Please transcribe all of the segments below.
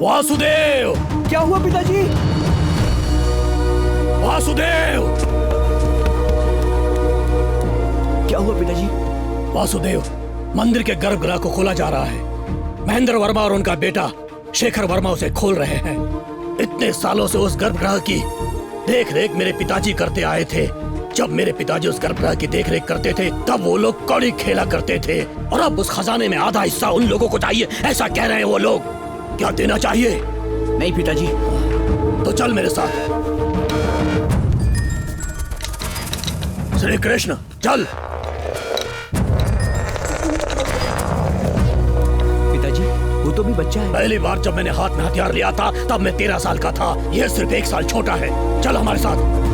वासुदेव! क्या हुआ पिताजी? वासुदेव! क्या हुआ पिताजी? वासुदेव, मंदिर के गर्भगृह को खोला जा रहा है। महेंद्र वर्मा और उनका बेटा शेखर वर्मा उसे खोल रहे हैं। इतने सालों से उस गर्भगृह की देख रेख मेरे पिताजी करते आए थे। जब मेरे पिताजी उस गर्भगृह की देख रेख करते थे तब वो लोग कौड़ी खेला करते थे, और अब उस खजाने में आधा हिस्सा उन लोगों को चाहिए, ऐसा कह रहे हैं वो लोग। क्या देना चाहिए? नहीं पिताजी। तो चल मेरे साथ। श्री कृष्ण, चल। पिताजी, वो तो भी बच्चा है। पहली बार जब मैंने हाथ में हथियार लिया था तब मैं 13 साल का था। ये सिर्फ 1 साल छोटा है। चल हमारे साथ।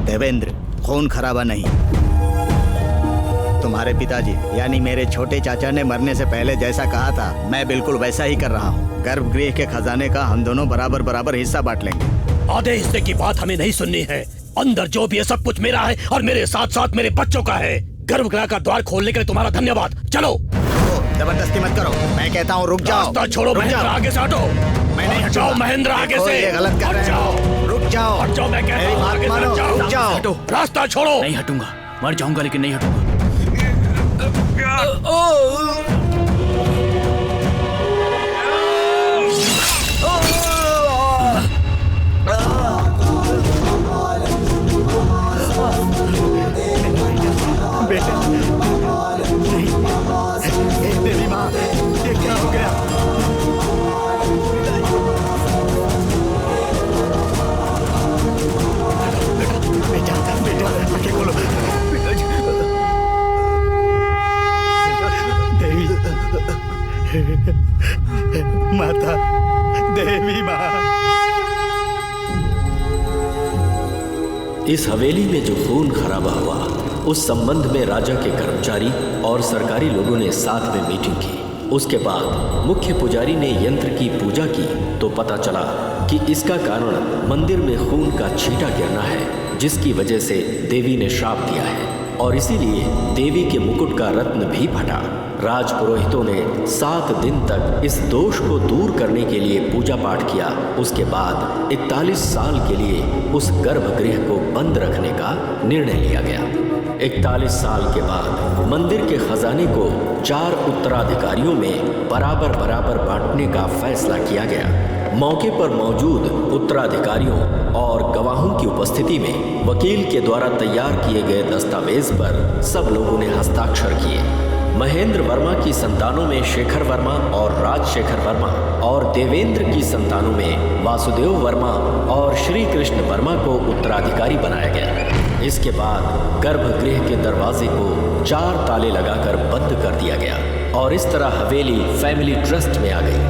देवेंद्र, खून खराबा नहीं। तुम्हारे पिताजी यानी मेरे छोटे चाचा ने मरने से पहले जैसा कहा था मैं बिल्कुल वैसा ही कर रहा हूँ। गर्भगृह के खजाने का हम दोनों बराबर बराबर हिस्सा बांट लेंगे। आधे हिस्से की बात हमें नहीं सुननी है। अंदर जो भी है सब कुछ मेरा है और मेरे साथ साथ मेरे बच्चों का है। गर्भगृह का द्वार खोलने के लिए तुम्हारा धन्यवाद। चलो। जबरदस्ती मत करो, मैं कहता हूँ रुक जाओ। रास्ता छोड़ो महेंद्र, आगे से हटो। मैं नहीं जाओ महेंद्र, आगे से। ये गलत कर रहे हो। रुक जाओ। हट जाओ, मैं कहता हूँ आगे से जाओ। रुक जाओ। हटो। रास्ता छोड़ो। नहीं हटूंगा, मर जाऊंगा लेकिन नहीं हटूंगा। बेटा, नहीं, देवी माँ, ये क्या हो गया? बेटा, बेटा, आंखें खोलो। देवी, माता, देवी माँ। इस हवेली में जो खून खराबा हुआ उस संबंध में राजा के कर्मचारी और सरकारी लोगों ने साथ में मीटिंग की। उसके बाद मुख्य पुजारी ने यंत्र की पूजा की तो पता चला कि इसका कारण मंदिर में खून का छींटा गिरना है, जिसकी वजह से देवी ने श्राप दिया है और इसीलिए देवी के मुकुट का रत्न भी फटा। राजपुरोहितों ने 7 दिन तक इस दोष को दूर करने के लिए पूजा पाठ किया। उसके बाद 41 साल के लिए उस गर्भगृह को बंद रखने का निर्णय लिया गया। 41 साल के बाद मंदिर के खजाने को 4 उत्तराधिकारियों में बराबर बराबर बांटने का फैसला किया गया। मौके पर मौजूद उत्तराधिकारियों और गवाहों की उपस्थिति में वकील के द्वारा तैयार किए गए दस्तावेज पर सब लोगों ने हस्ताक्षर किए। महेंद्र वर्मा की संतानों में शेखर वर्मा और राजशेखर वर्मा और देवेंद्र की संतानों में वासुदेव वर्मा और श्री कृष्ण वर्मा को उत्तराधिकारी बनाया गया। इसके बाद गर्भगृह के दरवाजे को 4 ताले लगाकर बंद कर दिया गया और इस तरह हवेली फैमिली ट्रस्ट में आ गई।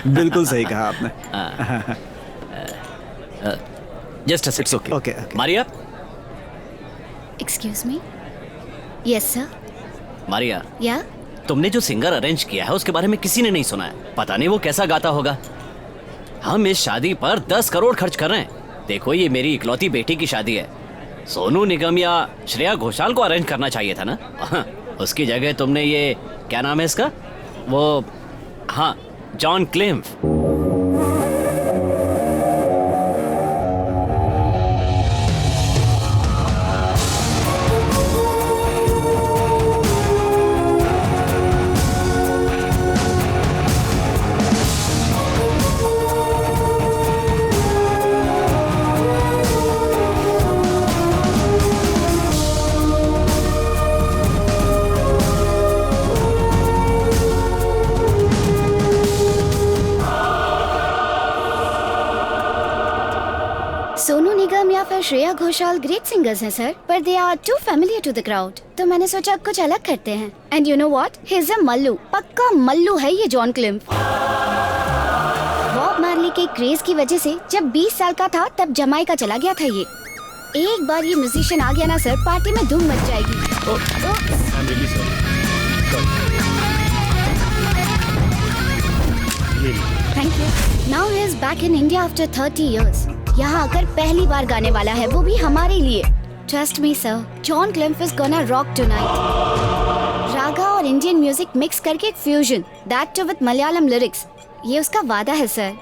बिल्कुल सही कहा आपने। Just a second. Okay okay. Maria. Excuse me. Yes sir. Maria, या तुमने जो सिंगर अरेंज किया है उसके बारे में किसी ने नहीं सुना है। पता नहीं वो कैसा गाता होगा। हम इस शादी पर 10 करोड़ खर्च कर रहे हैं। देखो, ये मेरी इकलौती बेटी की शादी है। सोनू निगम या श्रेया घोषाल को अरेंज करना चाहिए था ना। उसकी जगह तुमने ये, क्या नाम है इसका, वो, हाँ, जॉन क्लेम्फ। और श्रेया घोषाल ग्रेट सिंगर्स हैं सर, पर they are too familiar to the crowd, तो मैंने सोचा कुछ अलग करते हैं। And you know what, he is a Mallu, पक्का मल्लू है ये जॉन क्लिम्फ। बॉब मार्ली के क्रेज की वजह से जब 20 साल का था तब जमाइका चला गया था ये। एक बार ये म्यूजिशियन आ गया ना सर, पार्टी में धूम मच जाएगी। Thank you. Now he is back in India after 30 years. यहाँ आकर पहली बार गाने वाला है, वो भी हमारे लिए। ट्रस्ट मी सर, जॉन क्लिम्फ is gonna rock tonight. Raga और इंडियन म्यूजिक मिक्स करके एक fusion, that too with Malayalam lyrics, ये उसका वादा है सर।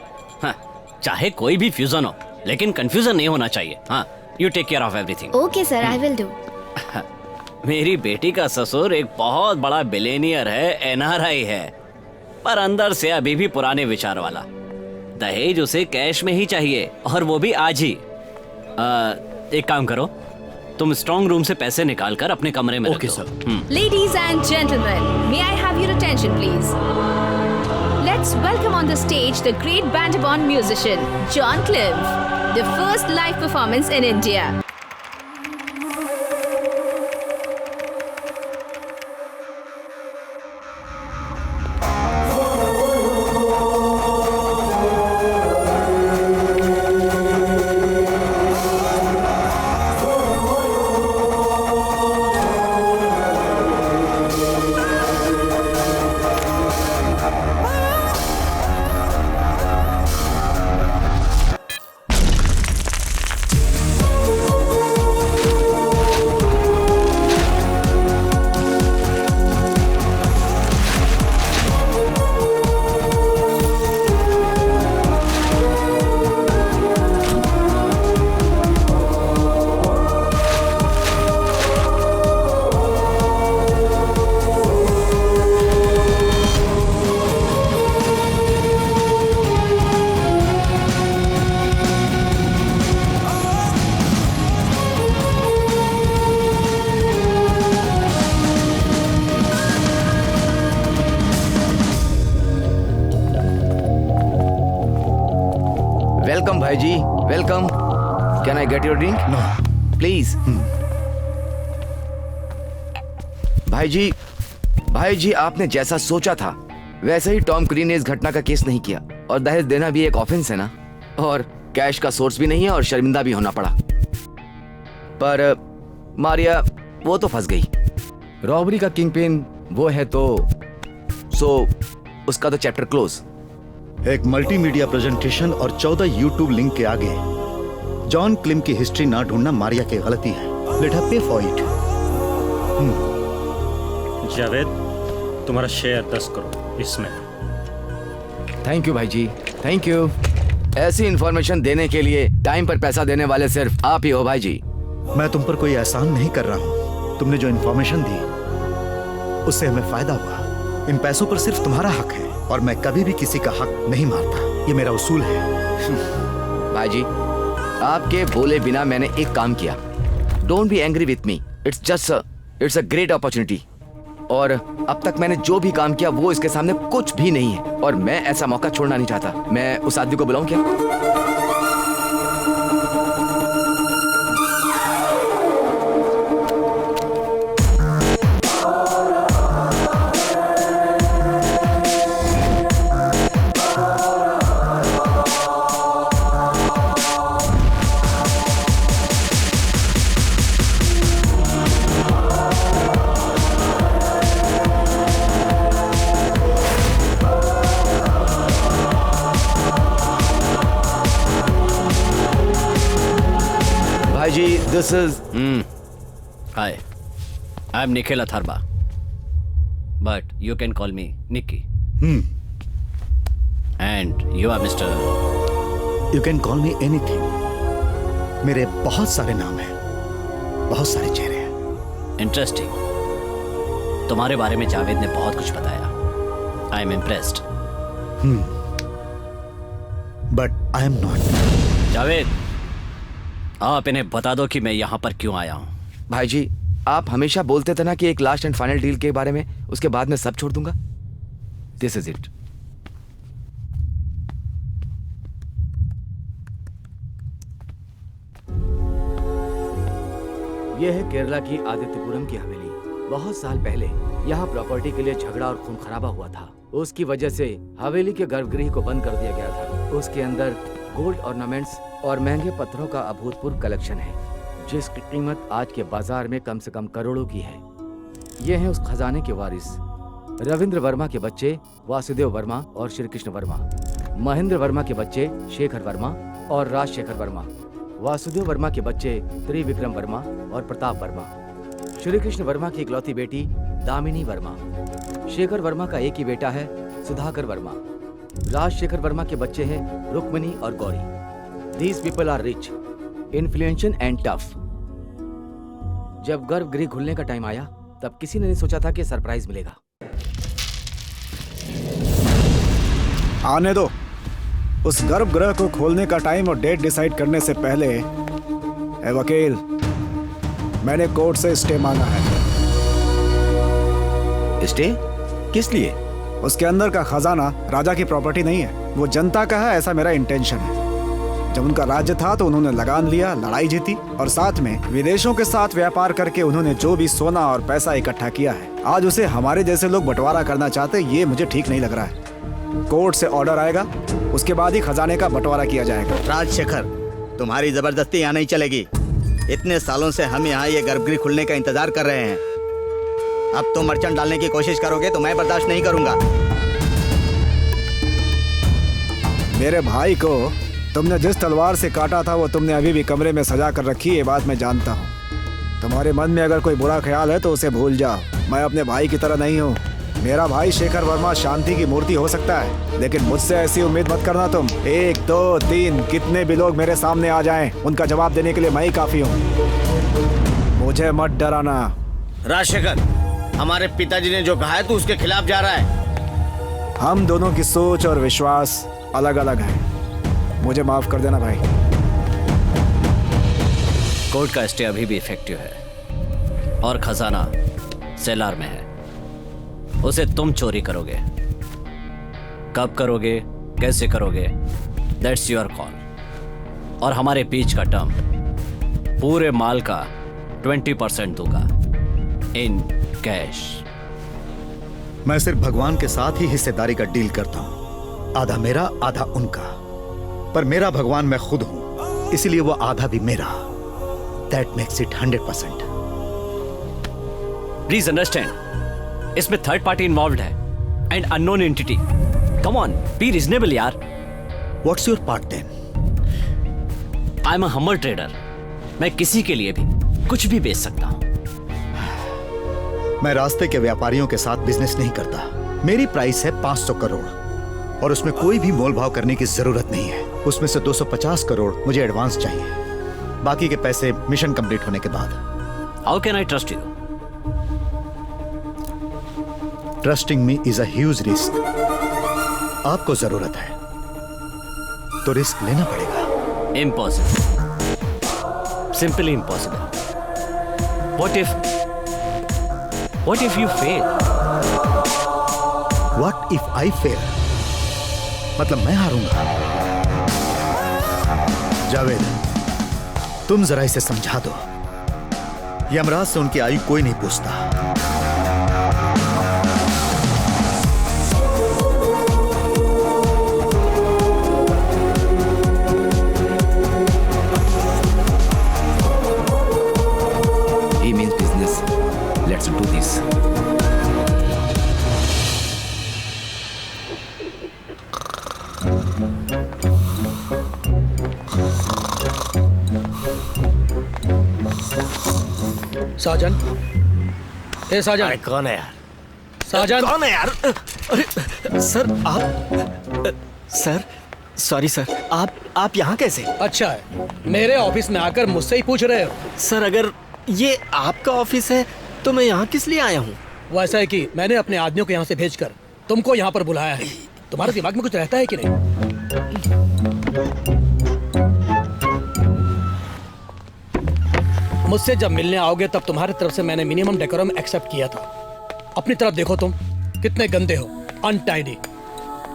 हाँ, चाहे कोई भी फ्यूजन हो, लेकिन कंफ्यूजन नहीं होना चाहिए। हाँ, you take care of everything. Okay sir, I will do. मेरी बेटी का ससुर एक बहुत बड़ा बिलेनियर है, एनआरआई है, पर अंदर से अभी भी पुराने विचार वाला। दहेज उसे कैश में ही चाहिए, और वो भी आज ही। एक काम करो, तुम स्ट्रॉन्ग रूम से पैसे निकाल कर अपने कमरे में रख दो। Ladies and gentlemen, may I have your attention, please? Let's welcome on the stage the great band-born musician, John Cliff, the first live performance in India. Welcome भाई जी, welcome. Can I get your drink? No please. भाई जी आपने जैसा सोचा था वैसे ही Tom क्रीन ने इस घटना का केस नहीं किया, और दहेज देना भी एक ऑफेंस है ना, और कैश का सोर्स भी नहीं है, और शर्मिंदा भी होना पड़ा। पर मारिया वो तो फंस गई। रॉबरी का किंग पिन वो है, तो उसका तो चैप्टर क्लोज। एक मल्टीमीडिया प्रेजेंटेशन और 14 यूट्यूब लिंक के आगे जॉन क्लिम की हिस्ट्री ना ढूंढना मारिया की गलती है। लेट हर पे फॉर इट। जावेद, तुम्हारा शेयर 10 करोड़ इसमें। थैंक यू भाई जी, थैंक यू। ऐसी इंफॉर्मेशन देने के लिए टाइम पर पैसा देने वाले सिर्फ आप ही हो भाई जी। मैं तुम पर कोई एहसान नहीं कर रहा हूं। तुमने जो इंफॉर्मेशन दी उससे हमें फायदा हुआ। इन पैसों पर सिर्फ तुम्हारा हक है, और मैं कभी भी किसी का हक नहीं मारता, ये मेरा उसूल है। भाई जी आपके बोले बिना मैंने एक काम किया। Don't be angry with me, it's a great opportunity. और अब तक मैंने जो भी काम किया वो इसके सामने कुछ भी नहीं है, और मैं ऐसा मौका छोड़ना नहीं चाहता। मैं उस आदमी को बुलाऊं क्या? This is Hi, I'm Nikhil Atharba, but you can call me Nicky. And you are Mr. You can call me anything. मेरे बहुत सारे नाम हैं, बहुत सारे चेहरे हैं। Interesting. तुम्हारे बारे में जावेद ने बहुत कुछ बताया। I am impressed. But I am not. Javed, आप इन्हें बता दो कि मैं यहाँ पर क्यों आया हूँ। भाई जी आप हमेशा बोलते थे ना कि एक लास्ट एंड फाइनल डील के बारे में, उसके बाद मैं सब छोड़ दूंगा। This is it. यह है केरला की आदित्यपुरम की हवेली। बहुत साल पहले यहाँ प्रॉपर्टी के लिए झगड़ा और खून खराबा हुआ था। उसकी वजह से हवेली के गर्भगृह को बंद कर दिया गया था। उसके अंदर गोल्ड ऑर्नामेंट्स और महंगे पत्थरों का अभूतपूर्व कलेक्शन है, जिसकी कीमत आज के बाजार में कम से कम करोड़ों की है। ये है उस खजाने के वारिस रविंद्र वर्मा के बच्चे वासुदेव वर्मा और श्री कृष्ण वर्मा, महेंद्र वर्मा के बच्चे शेखर वर्मा और राजशेखर वर्मा, वासुदेव वर्मा के बच्चे त्रिविक्रम वर्मा और प्रताप वर्मा, श्री कृष्ण वर्मा की इकलौती बेटी दामिनी वर्मा, शेखर वर्मा का एक ही बेटा है सुधाकर वर्मा, राजशेखर वर्मा के बच्चे हैं रुक्मिणी और Gauri. These people are rich, influential and tough. जब गर्भगृह खुलने का टाइम आया तब किसी ने नहीं सोचा था कि सरप्राइज मिलेगा। आने दो। उस गर्भगृह को खोलने का टाइम और डेट डिसाइड करने से पहले ए वकील, मैंने कोर्ट से स्टे मांगा है। स्टे? किस लिए? उसके अंदर का खजाना राजा की प्रॉपर्टी नहीं है, वो जनता का है, ऐसा मेरा इंटेंशन है। जब उनका राज्य था तो उन्होंने लगान लिया, लड़ाई जीती और साथ में विदेशों के साथ व्यापार करके उन्होंने जो भी सोना और पैसा इकट्ठा किया है, आज उसे हमारे जैसे लोग बंटवारा करना चाहते, ये मुझे ठीक नहीं लग रहा है। कोर्ट से ऑर्डर आएगा, उसके बाद ही खजाने का बंटवारा किया जाएगा। राजशेखर, तुम्हारी जबरदस्ती यहाँ नहीं चलेगी। इतने सालों से हम यहाँ ये गर्भगृह खुलने का इंतजार कर रहे हैं। अब तुम अड़चन डालने की कोशिश करोगे तो मैं बर्दाश्त नहीं करूंगा। मेरे भाई को तुमने जिस तलवार से काटा था वो तुमने अभी भी कमरे में सजा कर रखी है, ये बात मैं जानता हूँ। तुम्हारे मन में अगर कोई बुरा ख्याल है तो उसे भूल जाओ। मैं अपने भाई की तरह नहीं हूँ। मेरा भाई शेखर वर्मा शांति की मूर्ति हो सकता है, लेकिन मुझसे ऐसी उम्मीद मत करना तुम। 1, 2, 3 कितने भी लोग मेरे सामने आ जाएं, उनका जवाब देने के लिए मैं ही काफी हूँ। मुझे मत डराना। राजशेखर, हमारे पिताजी ने जो कहा है तू उसके खिलाफ जा रहा है। हम दोनों की सोच और विश्वास अलग अलग है। मुझे माफ कर देना भाई। कोर्ट का स्टे अभी भी इफेक्टिव है और खजाना सेलार में है। उसे तुम चोरी करोगे, कब करोगे, कैसे करोगे, दैट्स योर कॉल। और हमारे बीच का टर्म पूरे माल का 20% दूंगा इन कैश। मैं सिर्फ भगवान के साथ ही हिस्सेदारी का डील करता हूं, आधा मेरा आधा उनका। पर मेरा भगवान मैं खुद हूं, इसीलिए वो आधा भी मेरा। That makes it 100%। Please understand, इसमें थर्ड पार्टी इन्वॉल्व्ड है and unknown entity. Come on, be reasonable यार। What's your part then? I am a humble trader. मैं किसी के लिए भी कुछ भी बेच सकता हूं। मैं रास्ते के व्यापारियों के साथ बिजनेस नहीं करता। मेरी प्राइस है 500 करोड़ और उसमें कोई भी मोल भाव करने की जरूरत नहीं है। उसमें से 250 करोड़ मुझे एडवांस चाहिए, बाकी के पैसे मिशन कंप्लीट होने के बाद। How can I trust you? Trusting me is a huge risk. आपको जरूरत है तो रिस्क लेना पड़ेगा। Impossible, simply impossible. What if you fail? What if I fail? मतलब मैं हारूंगा। जावेद, तुम जरा इसे समझा दो। यमराज से उनकी आयु कोई नहीं पूछता। He means business. Let's do this. साजन, ए साजन। अरे कौन है यार? साजन कौन है यार? अरे सर, आप सर, सॉरी सर, आप यहाँ कैसे? अच्छा है, मेरे ऑफिस में आकर मुझसे ही पूछ रहे हो? सर, अगर ये आपका ऑफिस है तो मैं यहाँ किस लिए आया हूँ? वैसा है कि मैंने अपने आदमियों को यहाँ से भेजकर तुमको यहाँ पर बुलाया है। तुम्हारे दिमाग में कुछ रहता है कि नहीं? मुझसे जब मिलने आओगे तब तुम्हारी तरफ से मैंने मिनिमम डेकोरम एक्सेप्ट किया था। अपनी तरफ देखो, तुम कितने गंदे हो, अनटाइडी।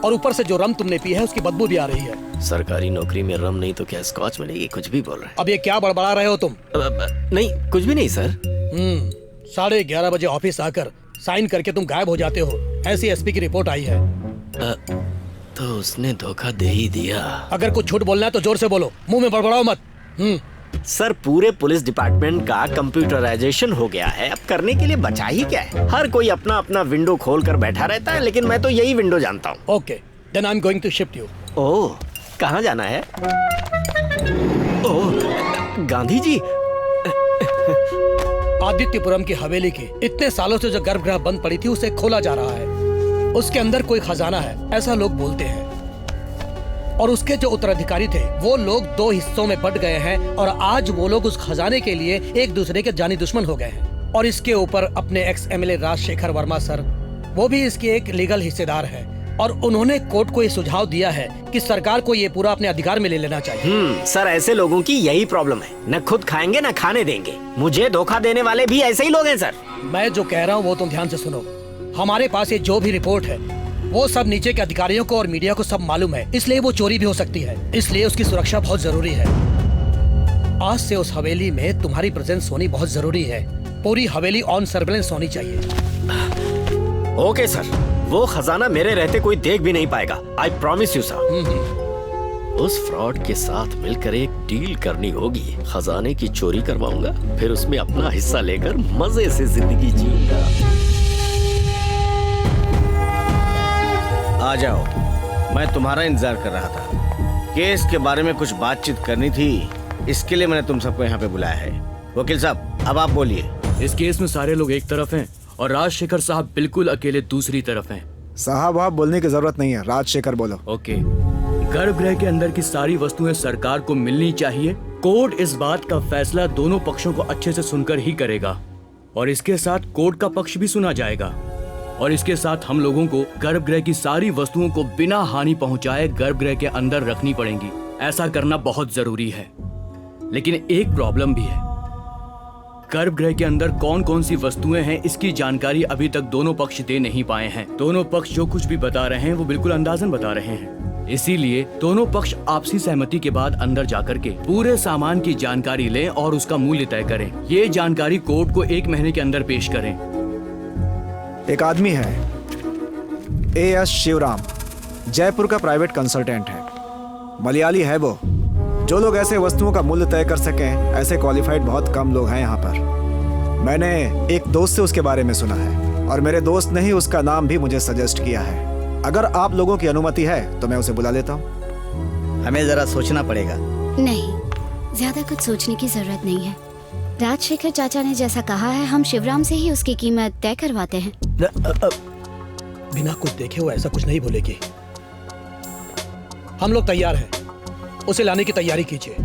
और ऊपर से जो रम तुमने पी है उसकी बदबू भी आ रही है। सरकारी नौकरी में रम नहीं तो क्या स्कॉच मिलेगी? कुछ भी बोल रहे अब ये क्या बड़बड़ा रहे हो तुम? नहीं, कुछ भी नहीं सर। 11:30 बजे ऑफिस आकर साइन करके तुम गायब हो जाते हो, ऐसी एसपी की रिपोर्ट आई है। तो उसने धोखा दे ही दिया। अगर कुछ झूठ बोलना है तो जोर से बोलो, मुंह में बड़बड़ाओ मत। सर, पूरे पुलिस डिपार्टमेंट का कंप्यूटराइजेशन हो गया है, अब करने के लिए बचा ही क्या है? हर कोई अपना अपना विंडो खोल कर बैठा रहता है, लेकिन मैं तो यही विंडो जानता हूँ। Okay, then I am going to shift you. ओह, कहाँ जाना है? ओह, गांधी जी। आदित्यपुरम की हवेली की इतने सालों से जो गर्भगृह बंद पड़ी थी उसे खोला जा रहा है। उसके अंदर कोई खजाना है, ऐसा लोग बोलते हैं। और उसके जो उत्तराधिकारी थे वो लोग 2 हिस्सों में बंट गए हैं और आज वो लोग उस खजाने के लिए एक दूसरे के जानी दुश्मन हो गए हैं। और इसके ऊपर अपने ex MLA Rajshekhar Verma sir, वो भी इसके एक लीगल हिस्सेदार है और उन्होंने कोर्ट को ये सुझाव दिया है कि सरकार को ये पूरा अपने अधिकार में ले लेना चाहिए। सर, ऐसे लोगों की यही प्रॉब्लम है, न खुद खाएंगे न खाने देंगे। मुझे धोखा देने वाले भी ऐसे ही लोग हैं सर। मैं जो कह रहा हूँ वो तुम ध्यान से सुनो। हमारे पास ये जो भी रिपोर्ट है वो सब नीचे के अधिकारियों को और मीडिया को सब मालूम है, इसलिए वो चोरी भी हो सकती है, इसलिए उसकी सुरक्षा बहुत जरूरी है। आज से उस हवेली में तुम्हारी प्रेजेंस होनी बहुत जरूरी है। पूरी हवेली ऑन सर्वेलेंस होनी चाहिए। ओके सर, वो खजाना मेरे रहते कोई देख भी नहीं पाएगा। I promise you sir. उस फ्रॉड के साथ मिलकर एक डील करनी होगी। खजाने की चोरी करवाऊंगा, फिर उसमें अपना हिस्सा लेकर मजे से जिंदगी जीऊंगा। आ जाओ, मैं तुम्हारा इंतजार कर रहा था। केस के बारे में कुछ बातचीत करनी थी, इसके लिए मैंने तुम सबको यहाँ पे बुलाया है। वकील साहब, अब आप बोलिए। इस केस में सारे लोग एक तरफ हैं और राजशेखर साहब बिल्कुल अकेले दूसरी तरफ हैं। साहब आप बोलने की जरूरत नहीं है, राजशेखर बोलो। ओके, गर्भगृह के अंदर की सारी वस्तुएं सरकार को मिलनी चाहिए। कोर्ट इस बात का फैसला दोनों पक्षों को अच्छे से सुनकर ही करेगा और इसके साथ कोर्ट का पक्ष भी सुना जाएगा। और इसके साथ हम लोगों को गर्भगृह की सारी वस्तुओं को बिना हानि पहुंचाए गर्भगृह के अंदर रखनी पड़ेंगी। ऐसा करना बहुत जरूरी है, लेकिन एक प्रॉब्लम भी है। गर्भगृह के अंदर कौन कौन सी वस्तुएं हैं इसकी जानकारी अभी तक दोनों पक्ष दे नहीं पाए हैं। दोनों पक्ष जो कुछ भी बता रहे हैं वो बिल्कुल अंदाजन बता रहे हैं। इसीलिए दोनों पक्ष आपसी सहमति के बाद अंदर जाकर के पूरे सामान की जानकारी लें और उसका मूल्य तय करें। ये जानकारी कोर्ट को 1 महीने के अंदर पेश करें। एक आदमी है A.S. शिवराम, जयपुर का प्राइवेट कंसल्टेंट है, मलयाली है वो। जो लोग ऐसे वस्तुओं का मूल्य तय कर सकें, ऐसे क्वालिफाइड बहुत कम लोग हैं यहाँ पर। मैंने एक दोस्त से उसके बारे में सुना है और मेरे दोस्त ने ही उसका नाम भी मुझे सजेस्ट किया है। अगर आप लोगों की अनुमति है तो मैं उसे बुला लेता हूँ। हमें जरा सोचना पड़ेगा। नहीं, ज्यादा कुछ सोचने की जरूरत नहीं है। राजशेखर चाचा ने जैसा कहा है, हम शिवराम से ही उसकी कीमत तय करवाते हैं। बिना कुछ देखे वो ऐसा कुछ नहीं बोलेगी। हम लोग तैयार हैं, उसे लाने की तैयारी कीजिए।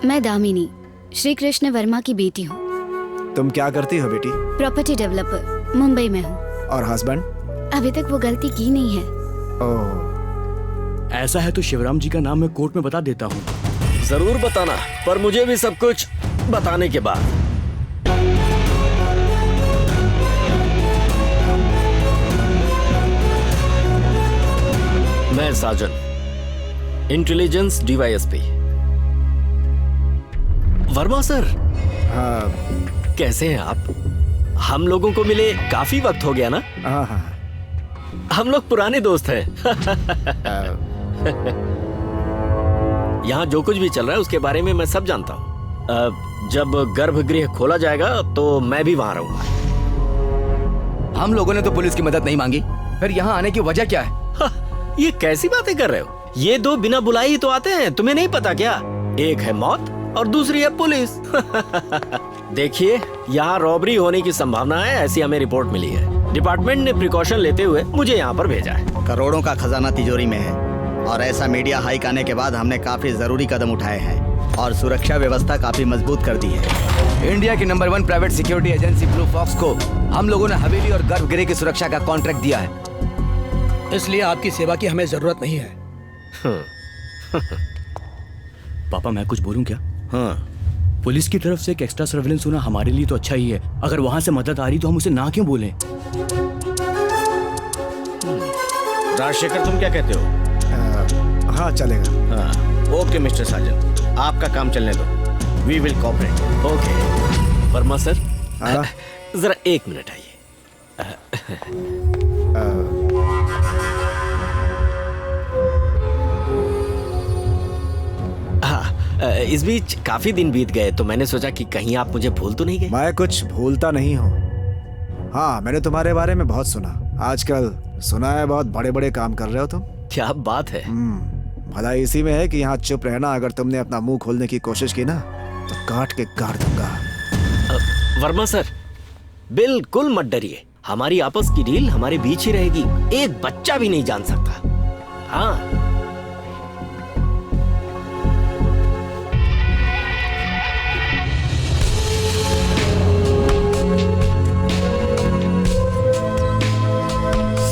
मैं दामिनी, श्री कृष्ण वर्मा की बेटी हूँ। तुम क्या करती हो बेटी? प्रॉपर्टी डेवलपर, मुंबई में हूँ। और हस्बैंड? अभी तक वो गलती की नहीं है। ओह, ऐसा है तो शिवराम जी का नाम मैं कोर्ट में बता देता हूँ। जरूर बताना, पर मुझे भी सब कुछ बताने के बाद। मैं साजन, इंटेलिजेंस DYSP। वर्मा सर। हाँ। कैसे हैं आप? हम लोगों को मिले काफी वक्त हो गया ना? हाँ हाँ। हम लोग पुराने दोस्त हैं। यहाँ जो कुछ भी चल रहा है उसके बारे में मैं सब जानता हूँ। जब गर्भगृह खोला जाएगा तो मैं भी वहाँ रहूंगा। हम लोगों ने तो पुलिस की मदद नहीं मांगी, फिर यहाँ आने की वजह क्या है? ये कैसी बातें कर रहे हो? ये 2 बिना बुलाए ही तो आते हैं, तुम्हें नहीं पता क्या? एक है मौत और दूसरी है पुलिस। देखिए, यहाँ रॉबरी होने की संभावना है, ऐसी हमें रिपोर्ट मिली है। डिपार्टमेंट ने प्रिकॉशन लेते हुए मुझे यहाँ पर भेजा है। करोड़ों का खजाना तिजोरी में है और ऐसा मीडिया हाइक आने के बाद हमने काफी जरूरी कदम उठाए हैं और सुरक्षा व्यवस्था काफी मजबूत कर दी है। इंडिया की number 1 private security agency Blue Fox को हम लोगों ने हवेली और गर्भगृह की सुरक्षा का कॉन्ट्रैक्ट दिया है, इसलिए आपकी सेवा की हमें जरूरत नहीं है। पापा, मैं कुछ बोलूं क्या? हाँ। पुलिस की तरफ से एक एक्स्ट्रा सर्वेलेंस होना हमारे लिए तो अच्छा ही है। अगर वहां से मदद आ रही तो हम उसे ना क्यों बोलें? राजशेखर, तुम क्या कहते हो? हाँ चलेगा। हाँ, ओके मिस्टर साजन, आपका काम चलने दो। We will cooperate. Okay Verma sir, हाँ? जरा एक मिनट आइए। हाँ, इस बीच काफी दिन बीत गए तो मैंने सोचा कि कहीं आप मुझे भूल तो नहीं गए। मैं कुछ भूलता नहीं हूँ। हाँ, मैंने तुम्हारे बारे में बहुत सुना। आजकल सुना है बहुत बड़े बड़े काम कर रहे हो तुम। क्या बात है। भला इसी में है कि यहाँ चुप रहना। अगर तुमने अपना मुंह खोलने की कोशिश की ना तो काट के गाड़ दूंगा। वर्मा सर, बिल्कुल मत डरिए, हमारी आपस की डील हमारे बीच ही रहेगी, एक बच्चा भी नहीं जान सकता। हाँ,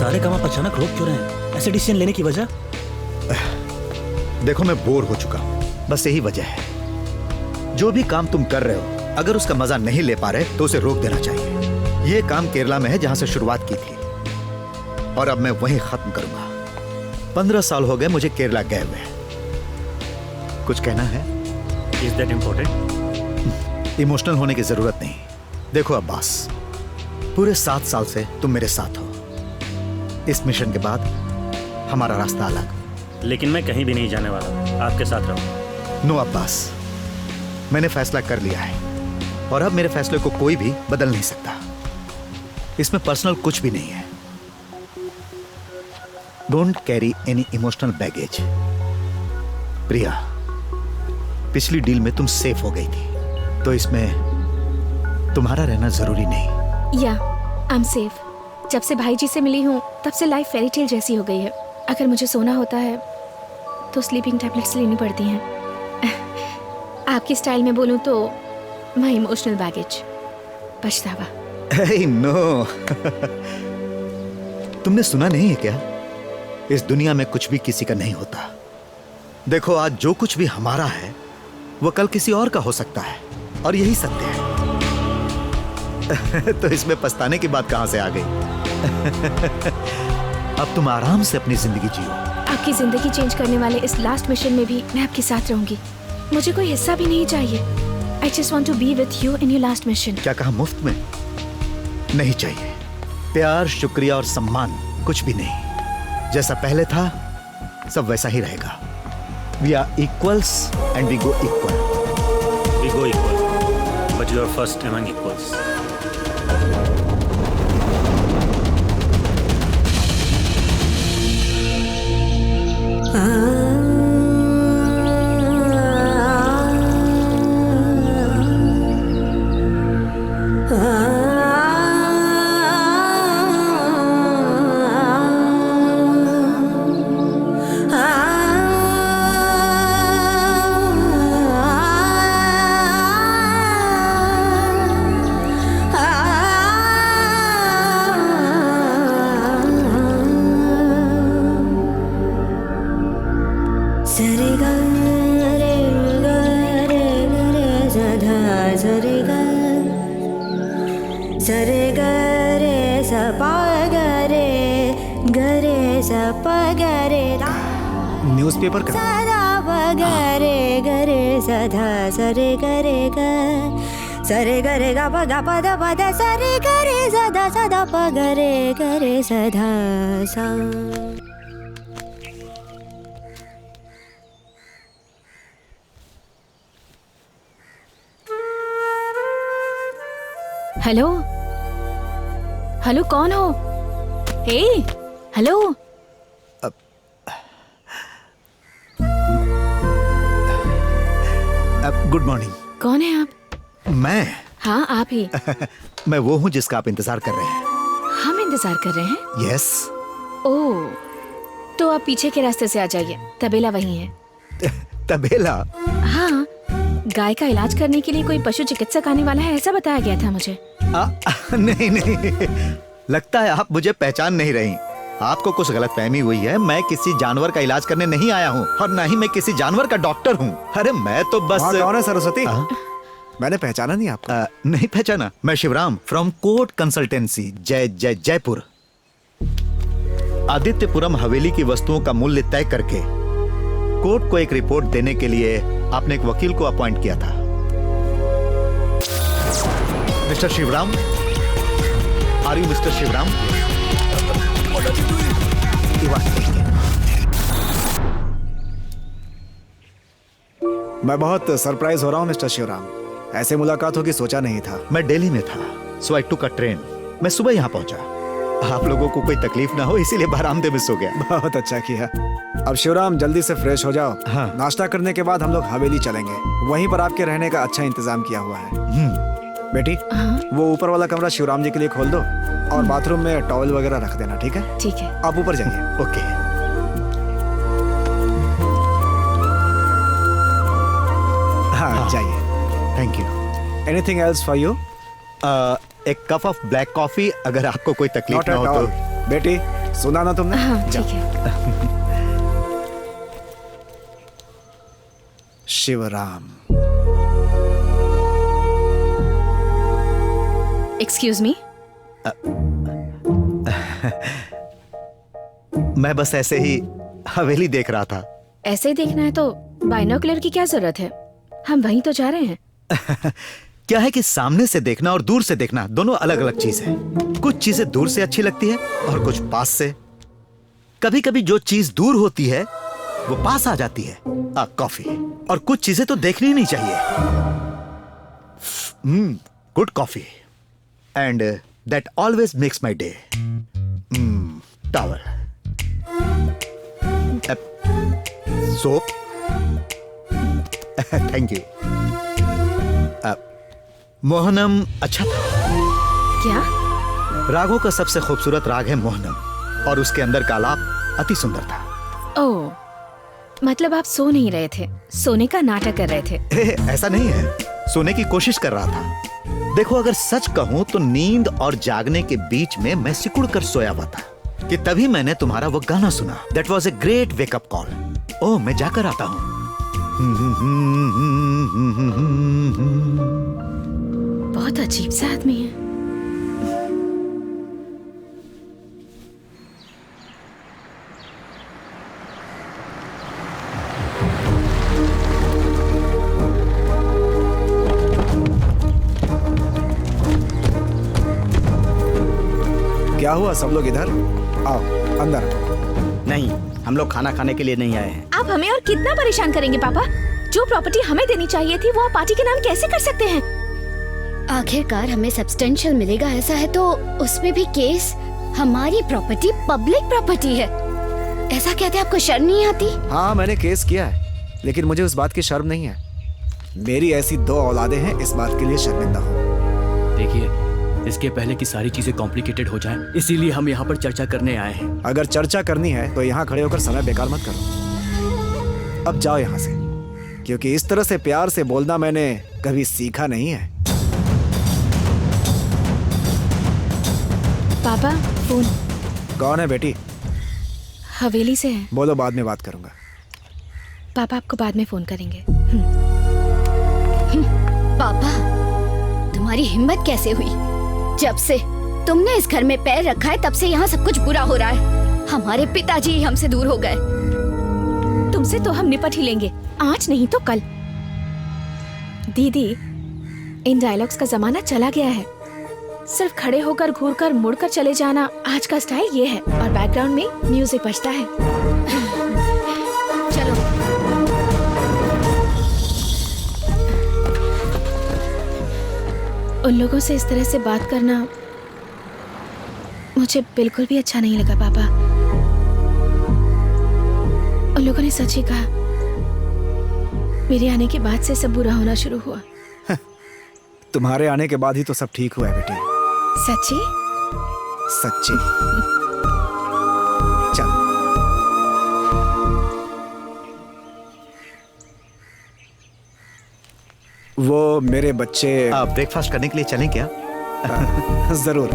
सारे काम आप अचानक रोक क्यों रहे हैं? ऐसे डिसीजन लेने की वजह? देखो, मैं बोर हो चुका हूं, बस यही वजह है। जो भी काम तुम कर रहे हो, अगर उसका मजा नहीं ले पा रहे तो उसे रोक देना चाहिए। ये काम केरला में है जहां से शुरुआत की थी और अब मैं वहीं खत्म करूंगा। 15 साल हो गए मुझे केरला गए हुए। कुछ कहना है? Is that important? इमोशनल होने की जरूरत नहीं। देखो अब्बास, पूरे 7 साल से तुम मेरे साथ हो। इस मिशन के बाद हमारा रास्ता अलग। लेकिन मैं कहीं भी नहीं जाने वाला, आपके साथ रहूंगा। नो अब्बास, मैंने फैसला कर लिया है और अब मेरे फैसले को कोई भी बदल नहीं सकता। इसमें पर्सनल कुछ भी नहीं है। Don't carry any emotional baggage. Priya, पिछली डील में तुम सेफ हो गई थी, तो इसमें तुम्हारा रहना जरूरी नहीं। या आई एम सेफ। जब से भाई जी से मिली हूँ तब से लाइफ फेरी टेल जैसी हो गई है। अगर मुझे सोना होता है तो स्लीपिंग टैबलेट्स लेनी पड़ती हैं। आपकी स्टाइल में बोलूँ तो माय इमोशनल बैगेज, पछतावा। Hey, no. तुमने सुना नहीं है क्या? इस दुनिया में कुछ भी किसी का नहीं होता। देखो, आज जो कुछ भी हमारा है वो कल किसी और का हो सकता है, और यही सत्य है। तो इसमें पछताने की बात कहां से आ गई? अब तुम आराम से अपनी जिंदगी जियो। आपकी जिंदगी चेंज करने वाले इस लास्ट मिशन में भी मैं आपके साथ रहूंगी। मुझे कोई हिस्सा भी नहीं चाहिए। I just want to be with you in your last mission. क्या कहा? मुफ्त में नहीं चाहिए। प्यार, शुक्रिया और सम्मान कुछ भी नहीं। जैसा पहले था सब वैसा ही रहेगा। We are equals and we go equal. We go equal, but you are first among equals. Newspaper का गरे गरे सधा सरे गरे ग सरे गरे गा प द सरे गरे सदा सदा प गरे गरे सधा सा। हेलो हेलो, कौन हो? हे हेलो। Good morning. कौन है आप? मैं? हाँ, आप ही। मैं वो हूँ जिसका आप इंतजार कर रहे हैं। हम इंतजार कर रहे हैं? यस। ओह, तो आप पीछे के रास्ते से आ जाइए, तबेला वहीं है। तबेला? हाँ, गाय का इलाज करने के लिए कोई पशु चिकित्सक आने वाला है, ऐसा बताया गया था मुझे। नहीं नहीं, लगता है आप मुझे पहचान नहीं रही। आपको कुछ गलतफहमी हुई है। मैं किसी जानवर का इलाज करने नहीं आया हूँ और ना ही मैं किसी जानवर का डॉक्टर हूँ। अरे मैं तो बस। कौन है सरस्वती? मैंने पहचाना नहीं आपको। नहीं पहचाना? मैं Shivram from Court Consultancy, Jaipur. Adityapuram Haveli की वस्तुओं का मूल्य तय करके कोर्ट को एक रिपोर्ट देने के लिए आपने एक वकील को अपॉइंट किया था। Mister Shivram, are you mister Shivram? मैं बहुत सरप्राइज हो रहा हूँ मिस्टर शिवराम। ऐसे मुलाकात होगी सोचा नहीं था। मैं दिल्ली में था, सो आई टुक अ ट्रेन। मैं सुबह यहाँ पहुंचा। आप लोगों को कोई तकलीफ ना हो इसीलिए बरामदे में सो गया। बहुत अच्छा किया। अब शिवराम जल्दी से फ्रेश हो जाओ। हाँ। नाश्ता करने के बाद हम लोग हवेली चलेंगे। वहीं पर आपके रहने का अच्छा इंतजाम किया हुआ है। बेटी, वो ऊपर वाला कमरा शिवराम जी के लिए खोल दो और बाथरूम में टॉवल वगैरह रख देना। ठीक है? ठीक है। आप ऊपर जाइए। ओके। हाँ जाइए। Thank you. Anything else for you? एक कप ऑफ ब्लैक कॉफी अगर आपको कोई तकलीफ ना हो तो। बेटी सुना ना तुमने? हाँ ठीक है। शिवराम। Excuse me. मैं बस ऐसे ही हवेली देख रहा था। ऐसे ही देखना है तो बाइनोकुलर की क्या जरूरत है? हम वहीं तो जा रहे हैं। क्या है कि सामने से देखना और दूर से देखना दोनों अलग अलग चीज है। कुछ चीजें दूर से अच्छी लगती है और कुछ पास से। कभी कभी जो चीज दूर होती है वो पास आ जाती है। कॉफी। और कुछ चीजें तो देखनी ही नहीं चाहिए। Good coffee and that always makes my day. Towel, soap. Thank you. Mohanam अच्छा था। क्या? रागों का सबसे खूबसूरत राग है मोहनम और उसके अंदर का आलाप अति सुंदर था। ओह, मतलब आप सो नहीं रहे थे, सोने का नाटक कर रहे थे। ऐसा नहीं है, सोने की कोशिश कर रहा था। देखो अगर सच कहूं तो नींद और जागने के बीच में मैं सिकुड़ कर सोया हुआ था कि तभी मैंने तुम्हारा वो गाना सुना। That was a great wake up call. ओह, मैं जाकर आता हूँ। बहुत अजीब सा आदमी है। क्या हुआ? सब लोग इधर आओ, अंदर। नहीं, हम लोग खाना खाने के लिए नहीं आए हैं। आप हमें और कितना परेशान करेंगे पापा? जो प्रॉपर्टी हमें देनी चाहिए थी वो आप पार्टी के नाम कैसे कर सकते हैं? आखिरकार हमें सब्सटेंशियल मिलेगा, ऐसा है तो उसमें भी केस। हमारी प्रॉपर्टी पब्लिक प्रॉपर्टी है, ऐसा कहते आपको शर्म नहीं आती? हाँ मैंने केस किया है, लेकिन मुझे उस बात की शर्म नहीं है। मेरी ऐसी 2 औलादें हैं, इस बात के लिए शर्मिंदा हूँ। देखिए, इसके पहले कि सारी चीजें कॉम्प्लिकेटेड हो जाएं, इसीलिए हम यहाँ पर चर्चा करने आए हैं। अगर चर्चा करनी है तो यहाँ खड़े होकर समय बेकार मत करो। अब जाओ यहाँ से, क्योंकि इस तरह से प्यार से बोलना मैंने कभी सीखा नहीं है। पापा फोन। कौन है बेटी? हवेली से है। बोलो, बाद में बात करूंगा। पापा आपको बाद में फोन करेंगे। पापा, तुम्हारी हिम्मत कैसे हुई? जब से तुमने इस घर में पैर रखा है तब से यहाँ सब कुछ बुरा हो रहा है। हमारे पिताजी ही हमसे दूर हो गए। तुमसे तो हम निपट ही लेंगे, आज नहीं तो कल। दीदी, इन डायलॉग्स का जमाना चला गया है। सिर्फ खड़े होकर घूरकर मुड़कर चले जाना आज का स्टाइल ये है, और बैकग्राउंड में म्यूजिक बजता है। चलो। उन लोगों से इस तरह से बात करना मुझे बिल्कुल भी अच्छा नहीं लगा पापा। उन लोगों ने सच ही कहा, मेरे आने के बाद से सब बुरा होना शुरू हुआ। तुम्हारे आने के बाद ही तो सब ठीक हुआ है बेटी। सच्ची? सच्ची। चल। वो मेरे बच्चे ब्रेकफास्ट करने के लिए चलें क्या? जरूर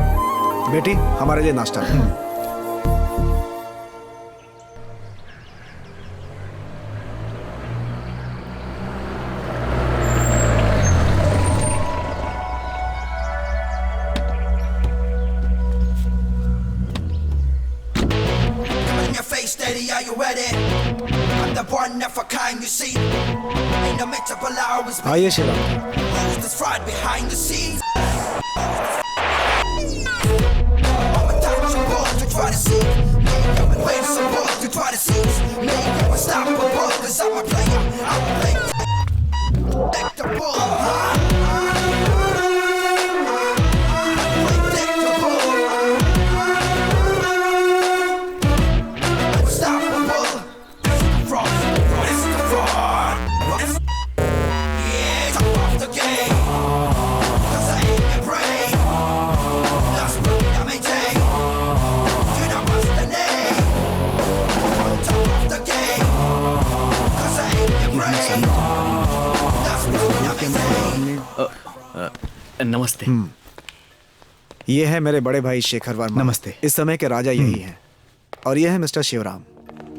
बेटी, हमारे लिए नाश्ता। steady, are you ready? I'm the one of a kind, you see. Ain't no mix up allowance. आइए Shivram. Who's this fraud behind the scenes? I'm untouchable, you try to see. I'm invincible, you try to seize. Me, I'm unstoppable, cause I'm a player. I'm a player. Predictable. नमस्ते। ये है मेरे बड़े भाई शेखर वर्मा। नमस्ते। इस समय के राजा यही हैं। और ये है मिस्टर शिवराम।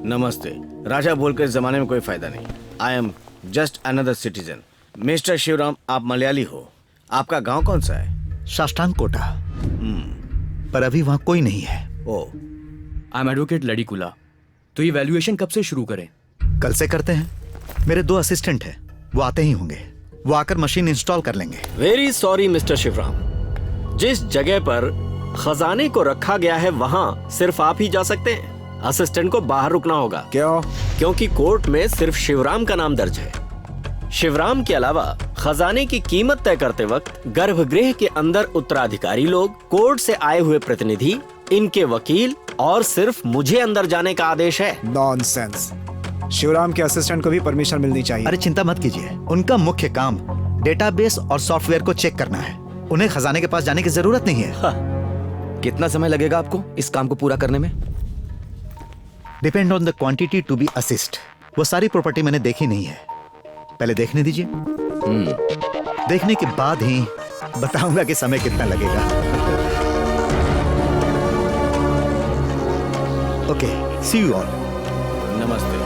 नमस्ते। राजा बोलकर इस जमाने में कोई फायदा नहीं। I am just another citizen. Mister Shivram, आप मलयाली हो। आपका गांव कौन सा है? साष्टांग कोटा। पर अभी वहाँ कोई नहीं है। ओ, आई एम एडवोकेट लड़ीकुला। तो ये वैल्यूएशन कब से शुरू करें? कल से करते हैं। मेरे 2 असिस्टेंट हैं, वो आते ही होंगे। वो आकर मशीन इंस्टॉल कर लेंगे। वेरी सॉरी मिस्टर शिवराम, जिस जगह पर खजाने को रखा गया है वहाँ सिर्फ आप ही जा सकते हैं। असिस्टेंट को बाहर रुकना होगा। क्यों? क्योंकि कोर्ट में सिर्फ शिवराम का नाम दर्ज है। शिवराम के अलावा खजाने की कीमत तय करते वक्त गर्भगृह के अंदर उत्तराधिकारी लोग, कोर्ट से आए हुए प्रतिनिधि, इनके वकील और सिर्फ मुझे अंदर जाने का आदेश है। नॉनसेंस। शिवराम के असिस्टेंट को भी परमिशन मिलनी चाहिए। अरे चिंता मत कीजिए, उनका मुख्य काम डेटाबेस और सॉफ्टवेयर को चेक करना है। उन्हें खजाने के पास जाने की जरूरत नहीं है। कितना समय लगेगा आपको इस काम को पूरा करने में? Depend on the quantity to be assist. वो सारी प्रॉपर्टी मैंने देखी नहीं है, पहले देखने दीजिए। देखने के बाद ही बताऊंगा कि समय कितना लगेगा। Okay, see you all. नमस्ते।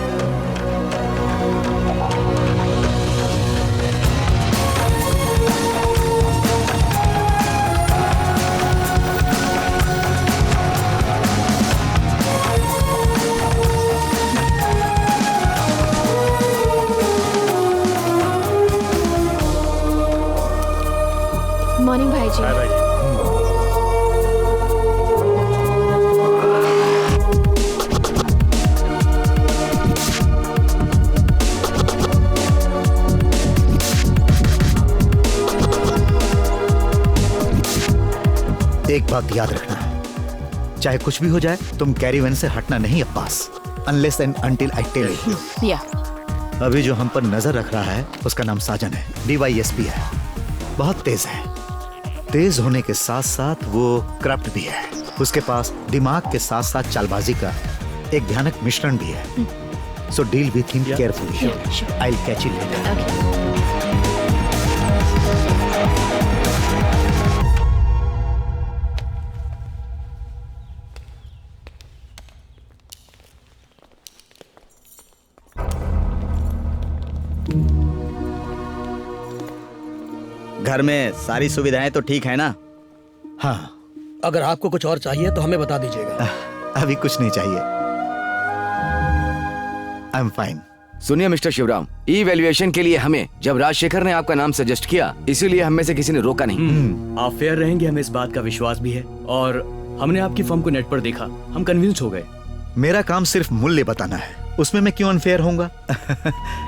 मॉर्निंग भाई जी। एक बात याद रखना, चाहे कुछ भी हो जाए, तुम कैरीवैन से हटना नहीं Abbas, unless and until I tell you. Yeah. अभी जो हम पर नजर रख रहा है उसका नाम साजन है, DYSP है। बहुत तेज है। तेज होने के साथ साथ वो करप्ट भी है। उसके पास दिमाग के साथ साथ चालबाजी का एक भयानक मिश्रण भी है। So deal with him carefully. I will catch you later. घर में सारी सुविधाएं तो ठीक है ना? हाँ। अगर आपको कुछ और चाहिए तो हमें बता दीजिएगा। अभी कुछ नहीं चाहिए। I am fine. सुनिए मिस्टर शिवराम, इवैल्यूएशन के लिए हमें जब राजशेखर ने आपका नाम सजेस्ट किया, इसीलिए हम में से किसी ने रोका नहीं। आप फेयर रहेंगे, हमें इस बात का विश्वास भी है। और हमने आपकी फर्म को नेट पर देखा, हम कन्विंस हो गए। मेरा काम सिर्फ मूल्य बताना है, उसमें मैं क्यों अनफेयर होऊंगा?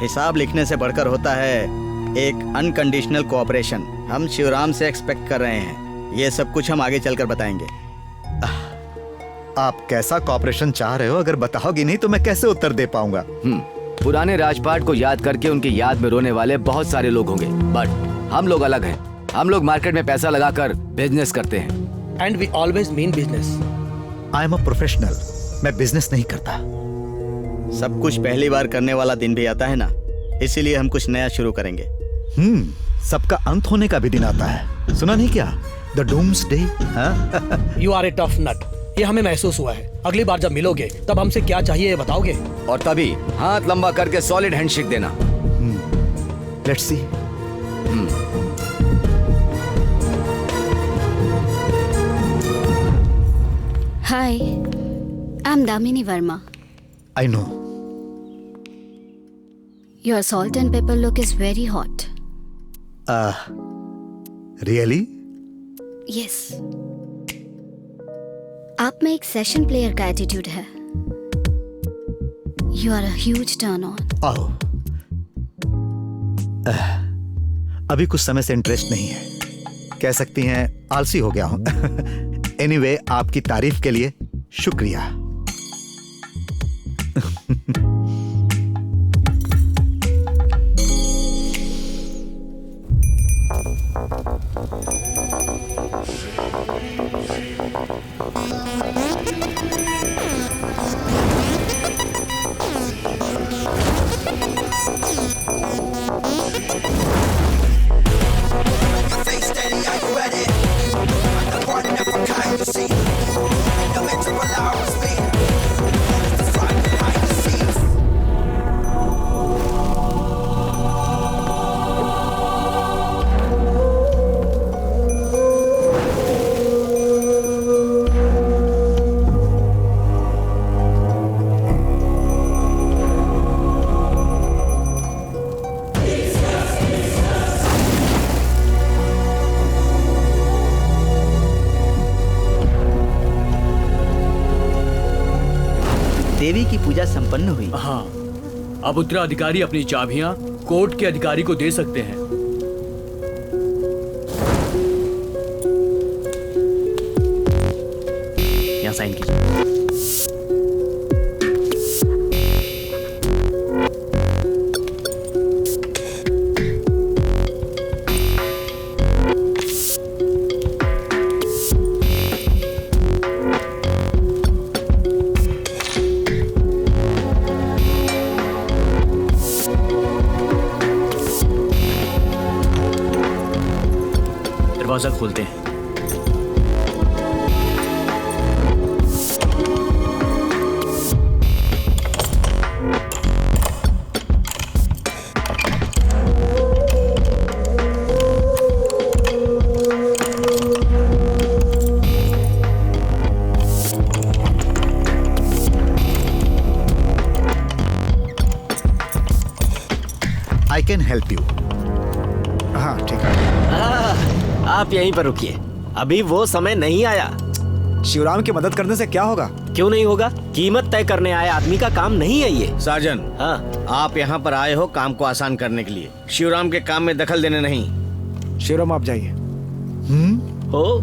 हिसाब लिखने से बढ़कर होता है एक अनकंडीशनल कोऑपरेशन। हम शिवराम से एक्सपेक्ट कर रहे हैं। ये सब कुछ हम आगे चलकर बताएंगे। आप कैसा कोऑपरेशन चाह रहे हो? अगर बताओगे नहीं तो मैं कैसे उत्तर दे पाऊंगा? पुराने राजपाट को याद करके उनकी याद में रोने वाले बहुत सारे लोग होंगे, बट हम लोग अलग हैं। हम लोग मार्केट में पैसा लगाकर बिजनेस करते हैं। And we always mean business. I am a professional. मैं बिजनेस नहीं करता। सब कुछ पहली बार करने वाला दिन भी आता है ना, इसीलिए हम कुछ नया शुरू करेंगे। सबका अंत होने का भी दिन आता है, सुना नहीं क्या? The doomsday. You are a tough nut. ये हमें महसूस हुआ है। अगली बार जब मिलोगे तब हमसे क्या चाहिए ये बताओगे। और तभी हाथ लंबा करके सॉलिड हैंडशेक देना। Let's see. Hi, I am Damini Verma. I know. Your salt and pepper look is very hot. Really? Yes. आप में एक सेशन प्लेयर का एटीट्यूड है. You are a huge turn on. आओ। अभी कुछ समय से इंटरेस्ट नहीं है, कह सकती हैं आलसी हो गया हूं। एनीवे, आपकी तारीफ के लिए शुक्रिया। देवी की पूजा संपन्न हुई। हाँ, अब उत्तराधिकारी अपनी चाबियां कोर्ट के अधिकारी को दे सकते हैं। यहाँ साइन कीजिए। दरवाजा खोलते हैं। I can help you. हाँ ठीक है। आप यहीं पर रुकिए, अभी वो समय नहीं आया। शिवराम की मदद करने से क्या होगा? क्यों नहीं होगा? कीमत तय करने आए आदमी का काम नहीं है ये। साजन, हाँ, आप यहाँ पर आए हो काम को आसान करने के लिए, शिवराम के काम में दखल देने नहीं। शिवराम आप जाइए। हो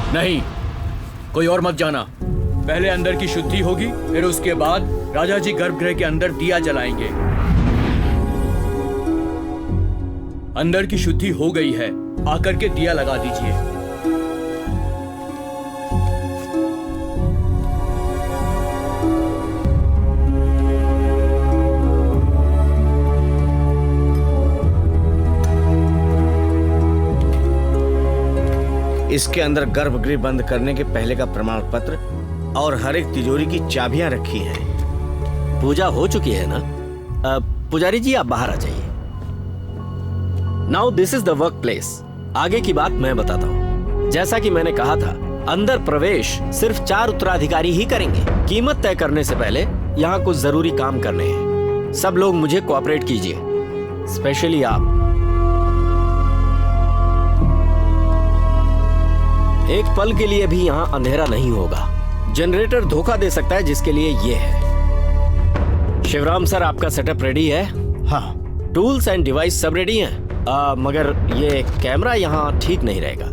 नहीं, कोई और मत जाना। पहले अंदर की शुद्धि होगी, फिर उसके बाद राजा जी गर्भगृह के अंदर दिया जलाएंगे। अंदर की शुद्धि हो गई है, आकर के दिया लगा दीजिए। इसके अंदर गर्भगृह बंद करने के पहले का प्रमाण पत्र और हर एक तिजोरी की चाबियां रखी हैं। पूजा हो चुकी है ना? पुजारी जी आप बाहर आ जाइए। Now this is the work place. आगे की बात मैं बताता हूँ। जैसा कि मैंने कहा था, अंदर प्रवेश सिर्फ 4 उत्तराधिकारी ही करेंगे। कीमत तय करने से पहले यहाँ कुछ जरूरी काम करने हैं। सब लोग मुझे कोऑपरेट कीजिए, स्पेशली आप। एक पल के लिए भी यहाँ अंधेरा नहीं होगा। जनरेटर धोखा दे सकता है, जिसके लिए ये है। शिवराम सर, आपका सेटअप रेडी है? हाँ। टूल्स एंड डिवाइस सब रेडी हैं। मगर ये कैमरा यहाँ ठीक नहीं रहेगा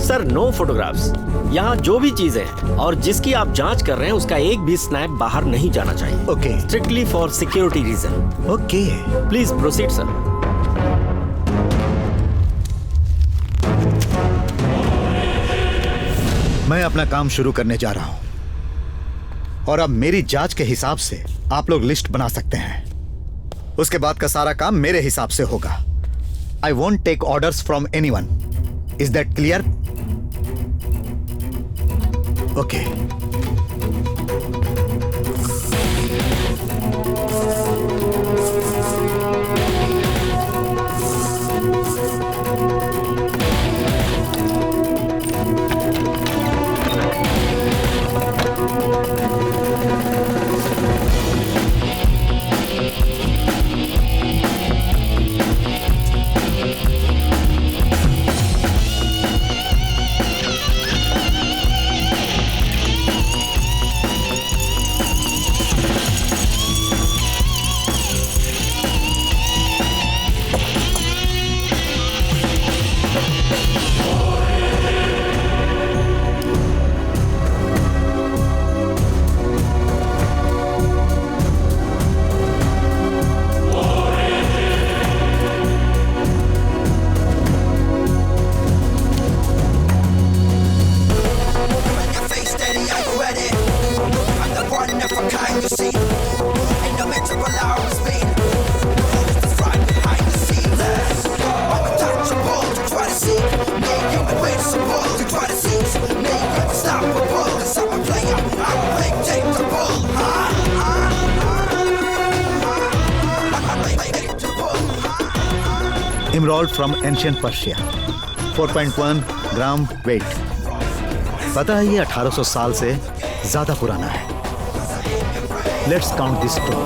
सर। No photographs. यहाँ जो भी चीजें हैं और जिसकी आप जांच कर रहे हैं उसका एक भी स्नैप बाहर नहीं जाना चाहिए। Okay. Strictly for security reason. Okay. Please proceed sir. मैं अपना काम शुरू करने जा रहा हूं और अब मेरी जांच के हिसाब से आप लोग लिस्ट बना सकते हैं। उसके बाद का सारा काम मेरे हिसाब से होगा। I won't take orders from anyone. Is that clear? Okay. Emerald from ancient Persia, 4.1 gram weight. पता है ये 1800 साल से ज्यादा पुराना है। Let's count this stone.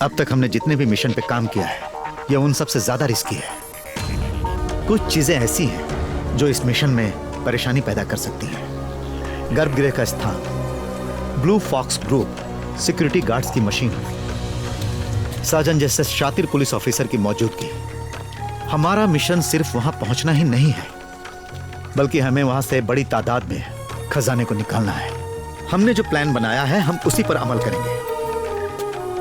अब तक हमने जितने भी मिशन पे काम किया है, ये उन सबसे ज्यादा रिस्की है। कुछ चीजें ऐसी हैं जो इस मिशन में परेशानी पैदा कर सकती हैं। गर्भगृह का स्थान, Blue Fox group, security guards की मशीन, साजन जैसे शातिर पुलिस ऑफिसर की मौजूदगी। हमारा मिशन सिर्फ वहां पहुंचना ही नहीं है, बल्कि हमें वहां से बड़ी तादाद में खजाने को निकालना है। हमने जो प्लान बनाया है हम उसी पर अमल करेंगे,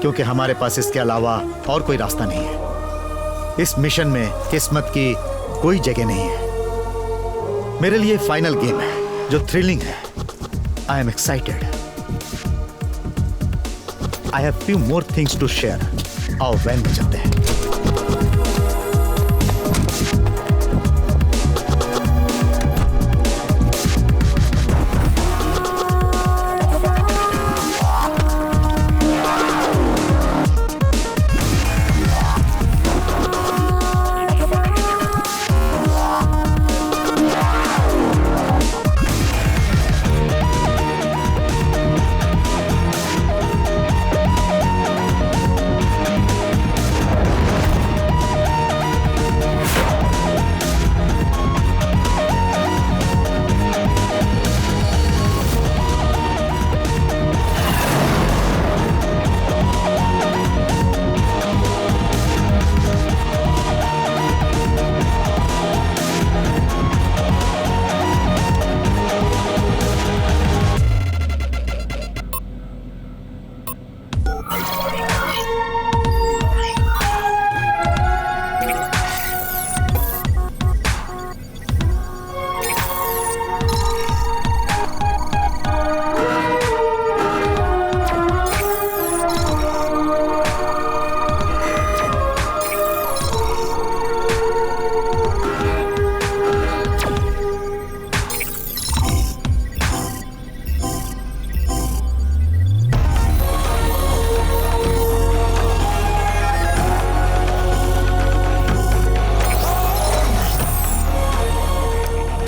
क्योंकि हमारे पास इसके अलावा और कोई रास्ता नहीं है। इस मिशन में किस्मत की कोई जगह नहीं है। मेरे लिए फाइनल गेम है जो थ्रिलिंग है। I am excited. I have few more things to share. आओ वैन में चलते हैं।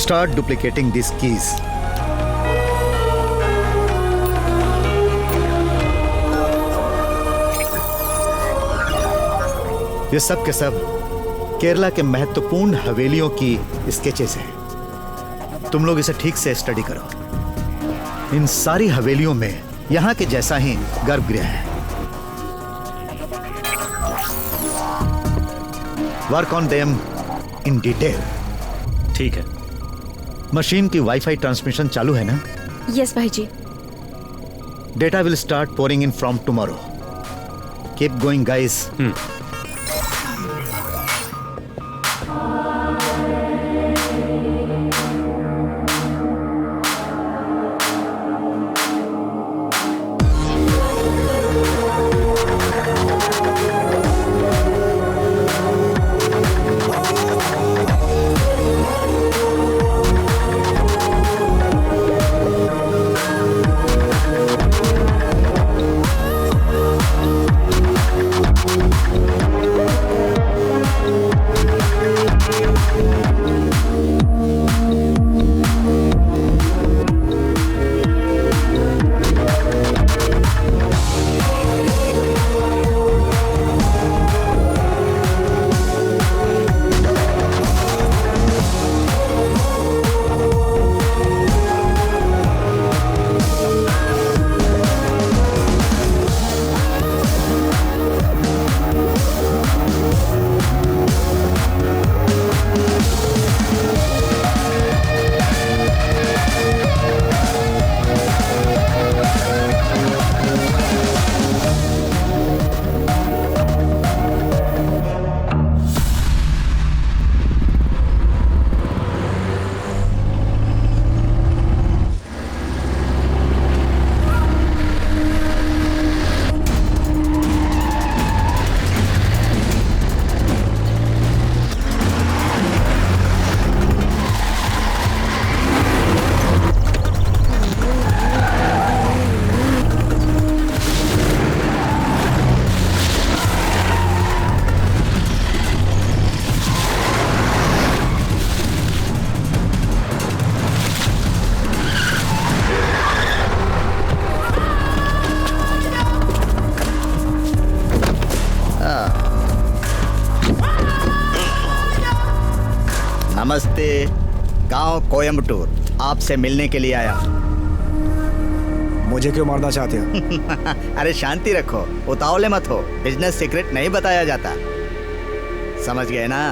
Start duplicating these keys. ये सब के सब केरला के महत्वपूर्ण हवेलियों की स्केचेस हैं। तुम लोग इसे ठीक से स्टडी करो। इन सारी हवेलियों में यहाँ के जैसा ही गर्भगृह है। Work on them in detail. ठीक है। मशीन की वाईफाई ट्रांसमिशन चालू है ना? यस भाई जी। Data will start pouring in from tomorrow. Keep going guys. नमस्ते। गांव कोयम्बटूर आपसे मिलने के लिए आया। मुझे क्यों मारना चाहते हो? अरे शांति रखो, उतावले मत हो। बिजनेस सीक्रेट नहीं बताया जाता, समझ गए ना?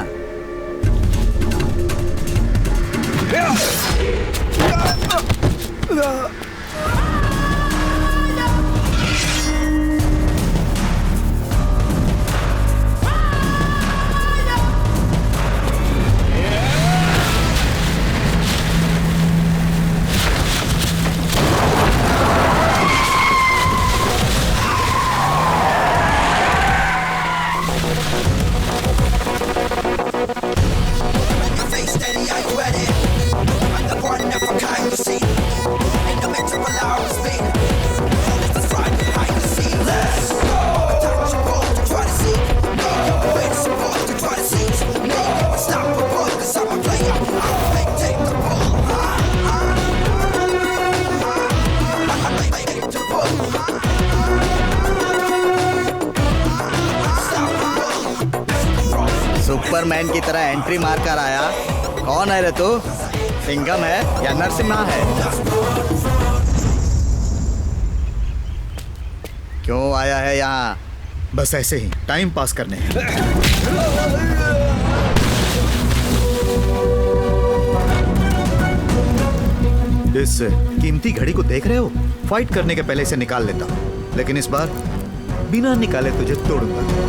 सुपरमैन की तरह एंट्री मार कर आया। कौन है रे तू? सिंघम है या नरसिम्हा है? क्यों आया है यहाँ? बस ऐसे ही टाइम पास करने हैं। इस कीमती घड़ी को देख रहे हो? फाइट करने के पहले इसे निकाल लेता हूँ, लेकिन इस बार बिना निकाले तुझे तोड़ूंगा।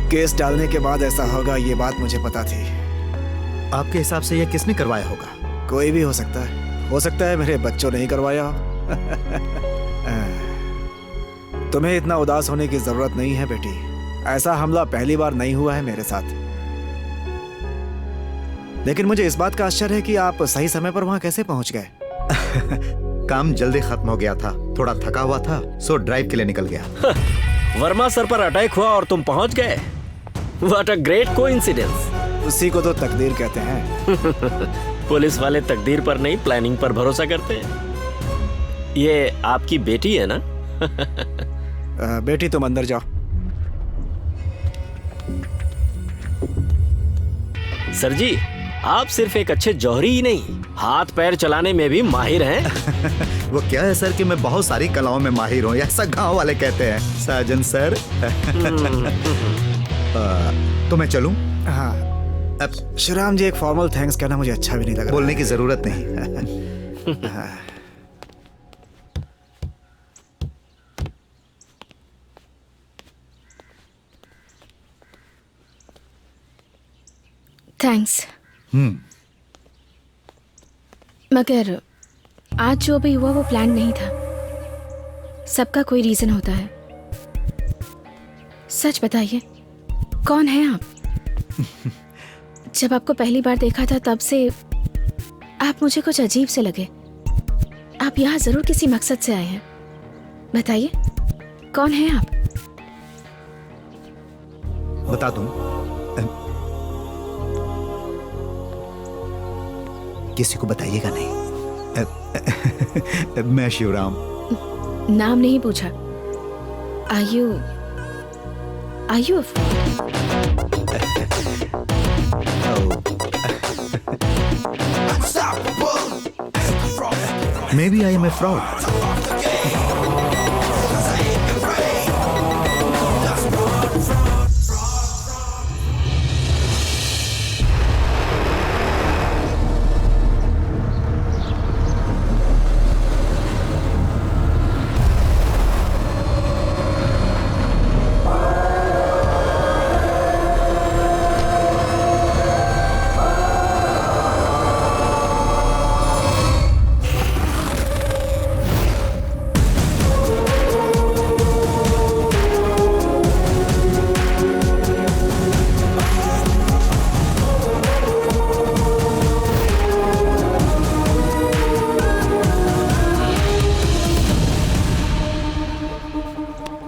केस डालने के बाद ऐसा होगा, ये बात मुझे पता थी। आपके हिसाब से यह किसने करवाया होगा? कोई भी हो सकता है। हो सकता है मेरे बच्चों ने ही करवाया हो। तुम्हें इतना उदास होने की जरूरत नहीं है बेटी। ऐसा हमला पहली बार नहीं हुआ है मेरे साथ। लेकिन मुझे इस बात का आश्चर्य है कि आप सही समय पर वहां कैसे पहुंच गए। काम जल्दी खत्म हो गया था, थोड़ा थका हुआ था, सो ड्राइव के लिए निकल गया। वर्मा सर पर अटैक हुआ और तुम पहुंच गए। What a great coincidence. उसी को तो तकदीर कहते हैं। पुलिस वाले तकदीर पर नहीं, प्लानिंग पर भरोसा करते हैं। ये आपकी बेटी है ना? बेटी तुम अंदर जाओ। सर जी, आप सिर्फ एक अच्छे जौहरी ही नहीं, हाथ पैर चलाने में भी माहिर हैं। वो क्या है सर कि मैं बहुत सारी कलाओं में माहिर हूँ, ऐसा गांव वाले कहते हैं साजन सर। तो मैं चलूं? हाँ। अब श्रीराम जी, एक फॉर्मल थैंक्स कहना मुझे अच्छा भी नहीं लगा। बोलने की जरूरत नहीं। थैंक्स। मगर आज जो भी हुआ वो प्लान नहीं था। सबका कोई रीजन होता है। सच बताइए, कौन है आप? जब आपको पहली बार देखा था तब से आप मुझे कुछ अजीब से लगे। आप यहाँ जरूर किसी मकसद से आए हैं। बताइए, कौन है आप? बता दूं? किसी को बताइएगा नहीं। मैं शिवराम। नाम नहीं पूछा। आयु Maybe I am a fraud.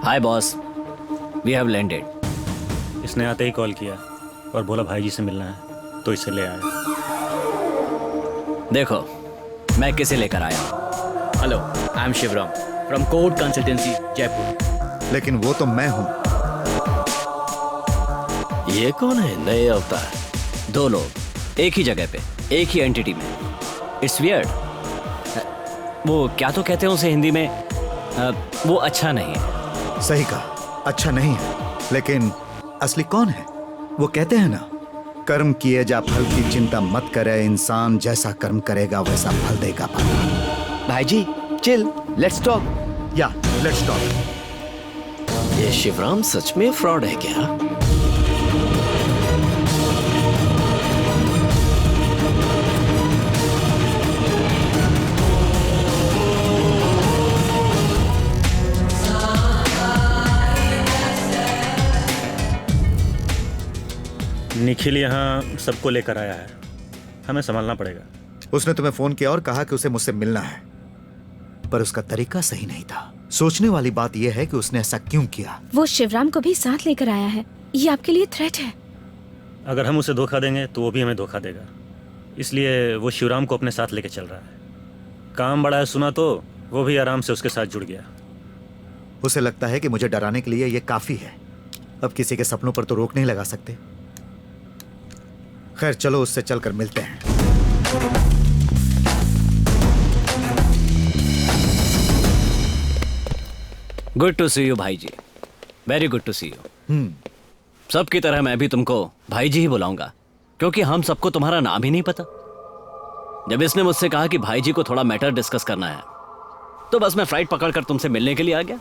Hi boss, we have landed. इसने आते ही कॉल किया और बोला भाई जी से मिलना है, तो इसे ले आया। देखो, मैं किसे लेकर आया हूँ। Hello, I am Shivram from Court Consultancy Jaipur. लेकिन वो तो मैं हूँ। ये कौन है? नए अवतार। दो लोग एक ही जगह पे, एक ही एंटिटी में। It's weird. वो क्या तो कहते हैं उसे हिंदी में, वो अच्छा नहीं है। सही कहा, अच्छा नहीं है, लेकिन असली कौन है? वो कहते हैं ना, कर्म किए जा फल की चिंता मत करे, इंसान जैसा कर्म करेगा वैसा फल देगा। भाई जी चिल, लेट्स टॉक। या लेट्स टॉक। ये शिवराम सच में फ्रॉड है क्या? निखिल यहाँ सबको लेकर आया है, हमें संभालना पड़ेगा। उसने तुम्हें फोन किया और कहा कि उसे मुझसे मिलना है, पर उसका तरीका सही नहीं था। सोचने वाली बात यह है कि उसने ऐसा क्यों किया। वो शिवराम को भी साथ लेकर आया है। ये आपके लिए थ्रेट है। अगर हम उसे धोखा देंगे तो वो भी हमें धोखा देगा, इसलिए वो शिवराम को अपने साथ लेके चल रहा है। काम बड़ा है सुना तो वो भी आराम से उसके साथ जुड़ गया। उसे लगता है कि मुझे डराने के लिए यह काफी है। अब किसी के सपनों पर तो रोक नहीं लगा सकते। खैर चलो, उससे चलकर मिलते हैं। गुड टू सी यू भाई जी, very good to see you. सबकी तरह मैं भी तुमको भाई जी ही बुलाऊंगा, क्योंकि हम सबको तुम्हारा नाम ही नहीं पता। जब इसने मुझसे कहा कि भाई जी को थोड़ा मैटर डिस्कस करना है, तो बस मैं फ्लाइट पकड़कर तुमसे मिलने के लिए आ गया।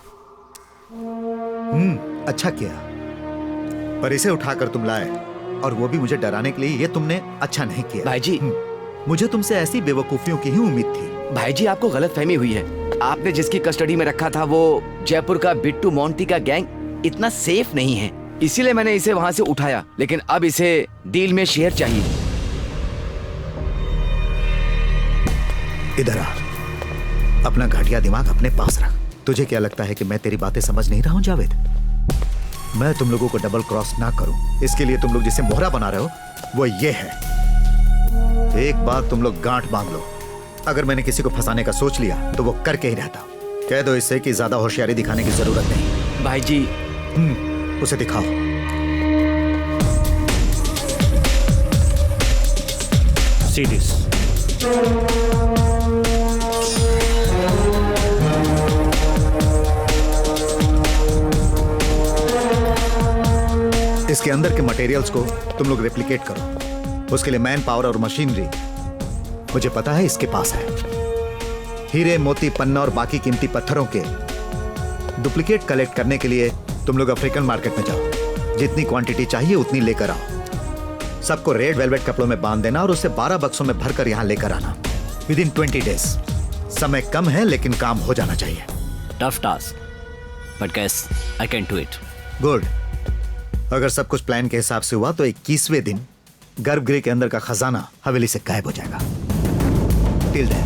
अच्छा किया। पर इसे उठाकर तुम लाए, और वो भी मुझे डराने के लिए, ये तुमने अच्छा नहीं किया। भाई जी, मुझे तुमसे ऐसी बेवकूफियों की ही उम्मीद थी। भाई जी, आपको गलतफहमी हुई है। आपने जिसकी कस्टडी में रखा था वो जयपुर का बिट्टू मोंटी का गैंग इतना सेफ नहीं है, इसीलिए मैंने इसे वहां से उठाया। लेकिन अब इसे डील में शेयर चाहिए। इधर आ, अपना घटिया दिमाग अपने पास रख। तुझे क्या लगता है कि मैं तेरी बातें समझ नहीं रहा हूं जावेद? मैं तुम लोगों को डबल क्रॉस ना करूं, इसके लिए तुम लोग जिसे मोहरा बना रहे हो वो ये है। एक बात तुम लोग गांठ बांध लो, अगर मैंने किसी को फंसाने का सोच लिया तो वो करके ही रहता। कह दो इससे कि ज्यादा होशियारी दिखाने की जरूरत नहीं। भाई जी, उसे दिखाओ। See this. इसके अंदर के मटेरियल्स को तुम लोग रेप्लिकेट करो। उसके लिए मैन पावर और मशीनरी मुझे पता है इसके पास है। हीरे, मोती, पन्ना और बाकी कीमती पत्थरों के डुप्लीकेट कलेक्ट करने के लिए तुम लोग अफ्रीकन मार्केट में जाओ। जितनी क्वांटिटी चाहिए उतनी लेकर आओ। सबको रेड वेलवेट कपड़ों में बांध देना और उसे 12 बक्सों में भरकर यहाँ लेकर आना विदिन 20 डेज। समय कम है लेकिन काम हो जाना चाहिए। Tough task, but guess I can do it. Good. अगर सब कुछ प्लान के हिसाब से हुआ तो 21वें दिन गर्भगृह के अंदर का खजाना हवेली से गायब हो जाएगा। Till then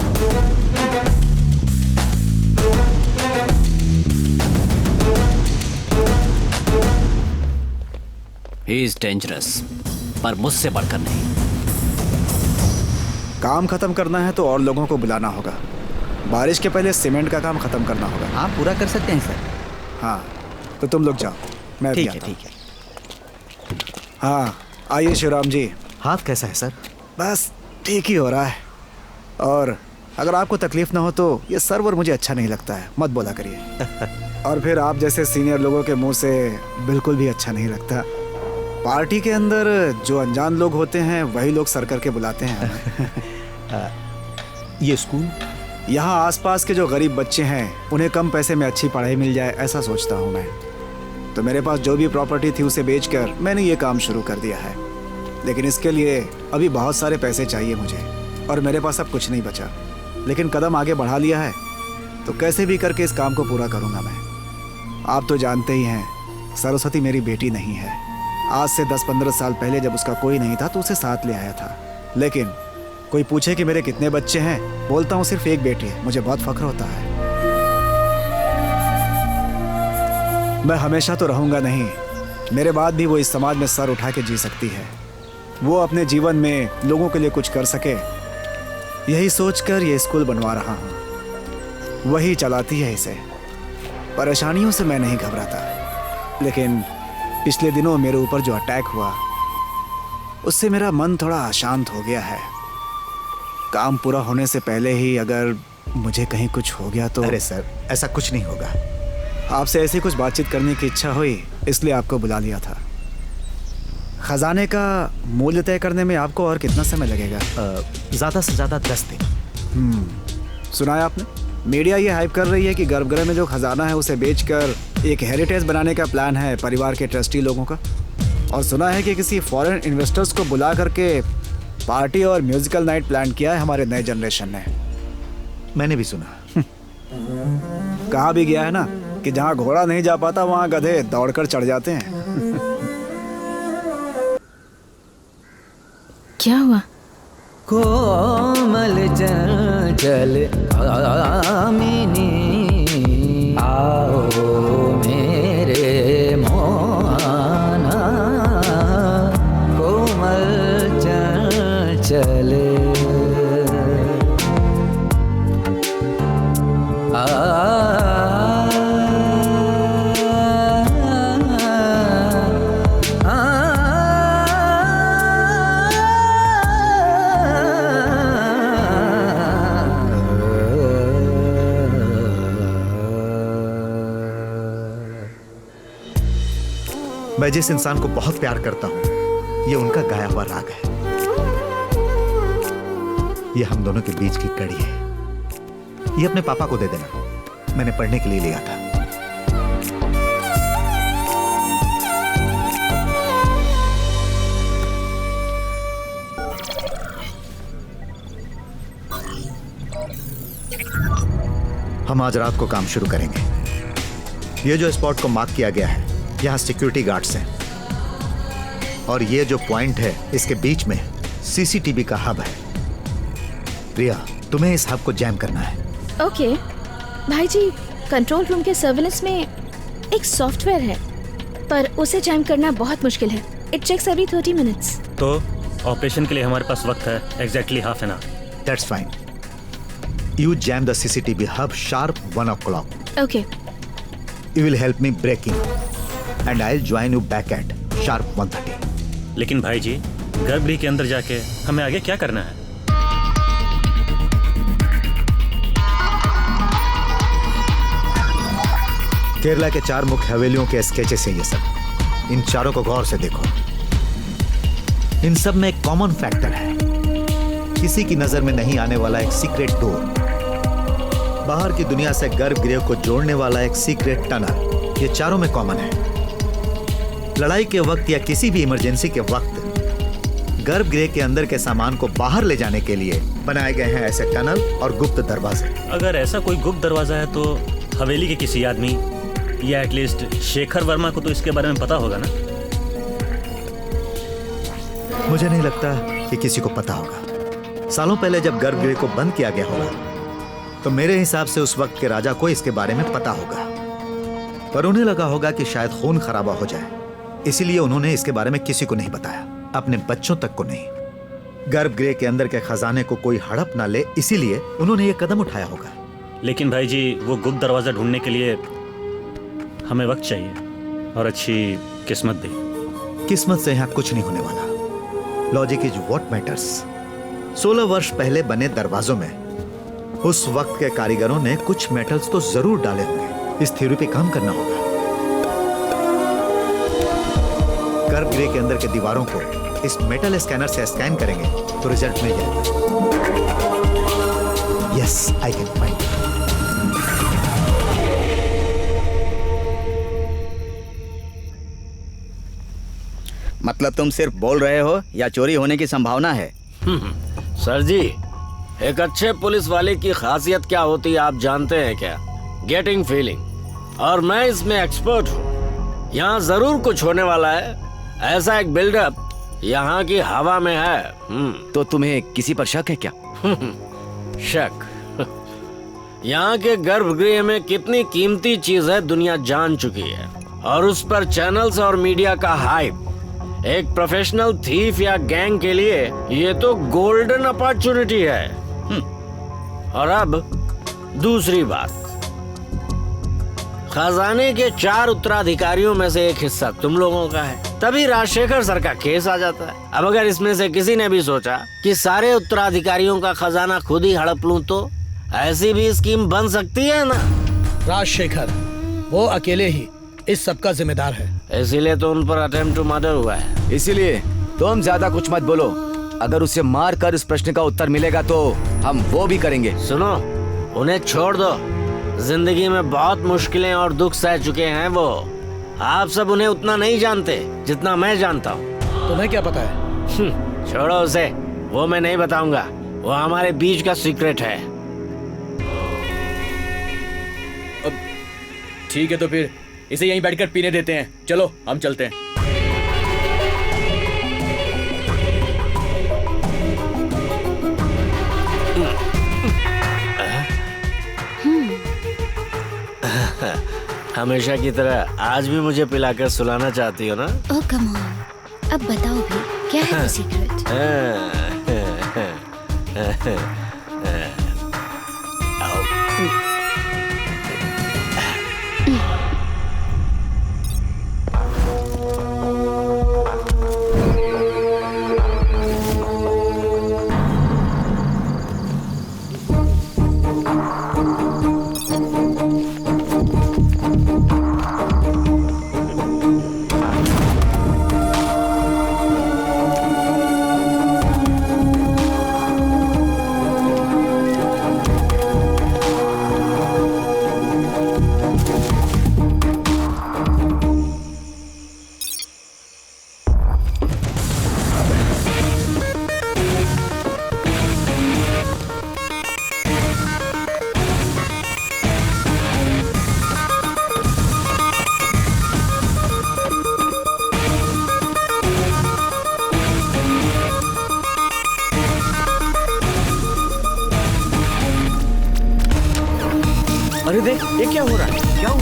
he is dangerous, पर मुझसे बढ़कर नहीं। काम खत्म करना है तो और लोगों को बुलाना होगा। बारिश के पहले सीमेंट का काम खत्म करना होगा। हाँ, पूरा कर सकते हैं सर। हाँ, तो तुम लोग जाओ, मैं भी ठीक है, आता हूं। ठीक है। हाँ, आइए शिवराम जी। हाथ कैसा है सर? बस ठीक ही हो रहा है। और अगर आपको तकलीफ ना हो तो ये सर्वर मुझे अच्छा नहीं लगता है, मत बोला करिए। और फिर आप जैसे सीनियर लोगों के मुंह से बिल्कुल भी अच्छा नहीं लगता। पार्टी के अंदर जो अनजान लोग होते हैं वही लोग सर करके बुलाते हैं। ये स्कूल, यहाँ आसपास के जो गरीब बच्चे हैं उन्हें कम पैसे में अच्छी पढ़ाई मिल जाए, ऐसा सोचता हूँ मैं। तो मेरे पास जो भी प्रॉपर्टी थी उसे बेचकर मैंने ये काम शुरू कर दिया है। लेकिन इसके लिए अभी बहुत सारे पैसे चाहिए मुझे, और मेरे पास अब कुछ नहीं बचा। लेकिन कदम आगे बढ़ा लिया है तो कैसे भी करके इस काम को पूरा करूँगा मैं। आप तो जानते ही हैं, सरस्वती मेरी बेटी नहीं है। आज से 10-15 साल पहले जब उसका कोई नहीं था तो उसे साथ ले आया था। लेकिन कोई पूछे कि मेरे कितने बच्चे हैं, बोलता हूँ सिर्फ एक बेटी है। मुझे बहुत फख्र होता है। मैं हमेशा तो रहूँगा नहीं, मेरे बाद भी वो इस समाज में सर उठा के जी सकती है। वो अपने जीवन में लोगों के लिए कुछ कर सके, यही सोचकर ये स्कूल बनवा रहा हूँ। वही चलाती है इसे। परेशानियों से मैं नहीं घबराता, लेकिन पिछले दिनों मेरे ऊपर जो अटैक हुआ उससे मेरा मन थोड़ा अशांत हो गया है। काम पूरा होने से पहले ही अगर मुझे कहीं कुछ हो गया तो। अरे सर, ऐसा कुछ नहीं होगा। आपसे ऐसी कुछ बातचीत करने की इच्छा हुई, इसलिए आपको बुला लिया था। खजाने का मूल्य तय करने में आपको और कितना समय लगेगा? ज़्यादा से ज़्यादा 10 दिन। सुना है आपने? मीडिया ये हाइप कर रही है कि गर्भगृह में जो खजाना है उसे बेचकर एक हेरिटेज बनाने का प्लान है परिवार के ट्रस्टी लोगों का। और सुना है कि किसी फॉरेन इन्वेस्टर्स को बुला करके पार्टी और म्यूजिकल नाइट प्लान किया है हमारे नए जनरेशन ने। मैंने भी सुना। कहा भी गया है ना कि जहाँ घोड़ा नहीं जा पाता वहाँ गधे दौड़कर चढ़ जाते हैं। क्या हुआ? कोमल चंचल कामिनी आओ मेरे मोहना, कोमल चंचल मैं जिस इंसान को बहुत प्यार करता हूं, ये उनका गाया हुआ राग है। ये हम दोनों के बीच की कड़ी है। ये अपने पापा को दे देना, मैंने पढ़ने के लिए लिया था। हम आज रात को काम शुरू करेंगे। ये जो स्पॉट को मार्क किया गया है, यहाँ सिक्योरिटी गार्ड्स हैं और ये जो पॉइंट है इसके बीच में सीसीटीवी का हब है। रिया, तुम्हें इस हब को जैम करना है। ओके भाई जी, कंट्रोल रूम के सर्विलेंस में एक सॉफ्टवेयर है पर उसे जैम करना बहुत मुश्किल है। It checks every 30 minutes. तो ऑपरेशन के लिए हमारे पास वक्त है exactly half an hour. That's fine. You jam the CCTV hub sharp 1 o'clock। Okay. You will help me break in and I will join you back at sharp 1:30। लेकिन भाई जी, गर्भगृह के अंदर जाके हमें आगे क्या करना है? केरला के 4 मुख्य हवेलियों के स्केचेस हैं ये सब। इन चारों को गौर से देखो। इन सब में एक कॉमन फैक्टर है, किसी की नजर में नहीं आने वाला एक सीक्रेट डोर, बाहर की दुनिया से गर्भगृह को जोड़ने वाला एक सीक्रेट टनल। ये चारों में कॉमन है। लड़ाई के वक्त या किसी भी इमरजेंसी के वक्त गर्भगृह के अंदर के सामान को बाहर ले जाने के लिए बनाए गए हैं ऐसे टनल और गुप्त दरवाजे। अगर ऐसा कोई गुप्त दरवाजा है तो हवेली के किसी आदमी या एटलीस्ट शेखर वर्मा को तो इसके बारे में पता होगा ना? मुझे नहीं लगता कि किसी को पता होगा। सालों पहले जब गर्भगृह को बंद किया गया होगा तो मेरे हिसाब से उस वक्त के राजा को इसके बारे में पता होगा, पर उन्हें लगा होगा कि शायद खून खराबा हो जाए, इसीलिए उन्होंने इसके बारे में किसी को नहीं बताया, अपने बच्चों तक को नहीं। गर्भगृह के अंदर के खजाने को कोई हड़प ना ले, इसीलिए उन्होंने ये कदम उठाया होगा। लेकिन भाई जी, वो गुप्त दरवाजा ढूंढने के लिए हमें वक्त चाहिए और अच्छी किस्मत भी। किस्मत से यहाँ कुछ नहीं होने वाला। Logic is what matters. 16 वर्ष पहले बने दरवाजों में उस वक्त के कारीगरों ने कुछ मेटल्स तो जरूर डाले होंगे। इस थ्योरी पे काम करना होगा। गर्भगृह के अंदर के दीवारों को इस मेटल स्कैनर से स्कैन करेंगे तो रिजल्ट मिल जाएगा। Yes, I can find. मतलब तुम सिर्फ बोल रहे हो या चोरी होने की संभावना है? सर जी, एक अच्छे पुलिस वाले की खासियत क्या होती है आप जानते हैं क्या? Getting feeling. और मैं इसमें एक्सपर्ट हूँ। यहाँ जरूर कुछ होने वाला है। ऐसा एक बिल्डअप यहाँ की हवा में है। तो तुम्हें किसी पर शक है क्या? शक? यहाँ के गर्भगृह में कितनी कीमती चीज है दुनिया जान चुकी है, और उस पर चैनल्स और मीडिया का हाइप। एक प्रोफेशनल थीफ या गैंग के लिए ये तो गोल्डन अपॉर्चुनिटी है। और अब दूसरी बात, खजाने के 4 उत्तराधिकारियों में से एक हिस्सा तुम लोगों का है, तभी राजशेखर सर का केस आ जाता है। अब अगर इसमें से किसी ने भी सोचा कि सारे उत्तराधिकारियों का खजाना खुद ही हड़प लूं, तो ऐसी भी स्कीम बन सकती है ना? राजशेखर वो अकेले ही इस सब का जिम्मेदार है, इसीलिए तो उन पर अटेम्प्ट टू मर्डर हुआ है। इसीलिए तुम ज्यादा कुछ मत बोलो। अगर उसे मार कर इस प्रश्न का उत्तर मिलेगा तो हम वो भी करेंगे। सुनो, उन्हें छोड़ दो। जिंदगी में बहुत मुश्किलें और दुख सह चुके हैं वो। आप सब उन्हें उतना नहीं जानते जितना मैं जानता हूँ। तुम्हें क्या पता है? छोड़ो उसे, वो मैं नहीं बताऊंगा। वो हमारे बीच का सीक्रेट है। ठीक है, तो फिर इसे यहीं बैठकर पीने देते हैं। चलो हम चलते हैं। हमेशा की तरह आज भी मुझे पिलाकर सुलाना चाहती हो ना? ओह कम ऑन, अब बताओ भी क्या है वो सीक्रेट? ये क्या हो रहा है? क्या हो?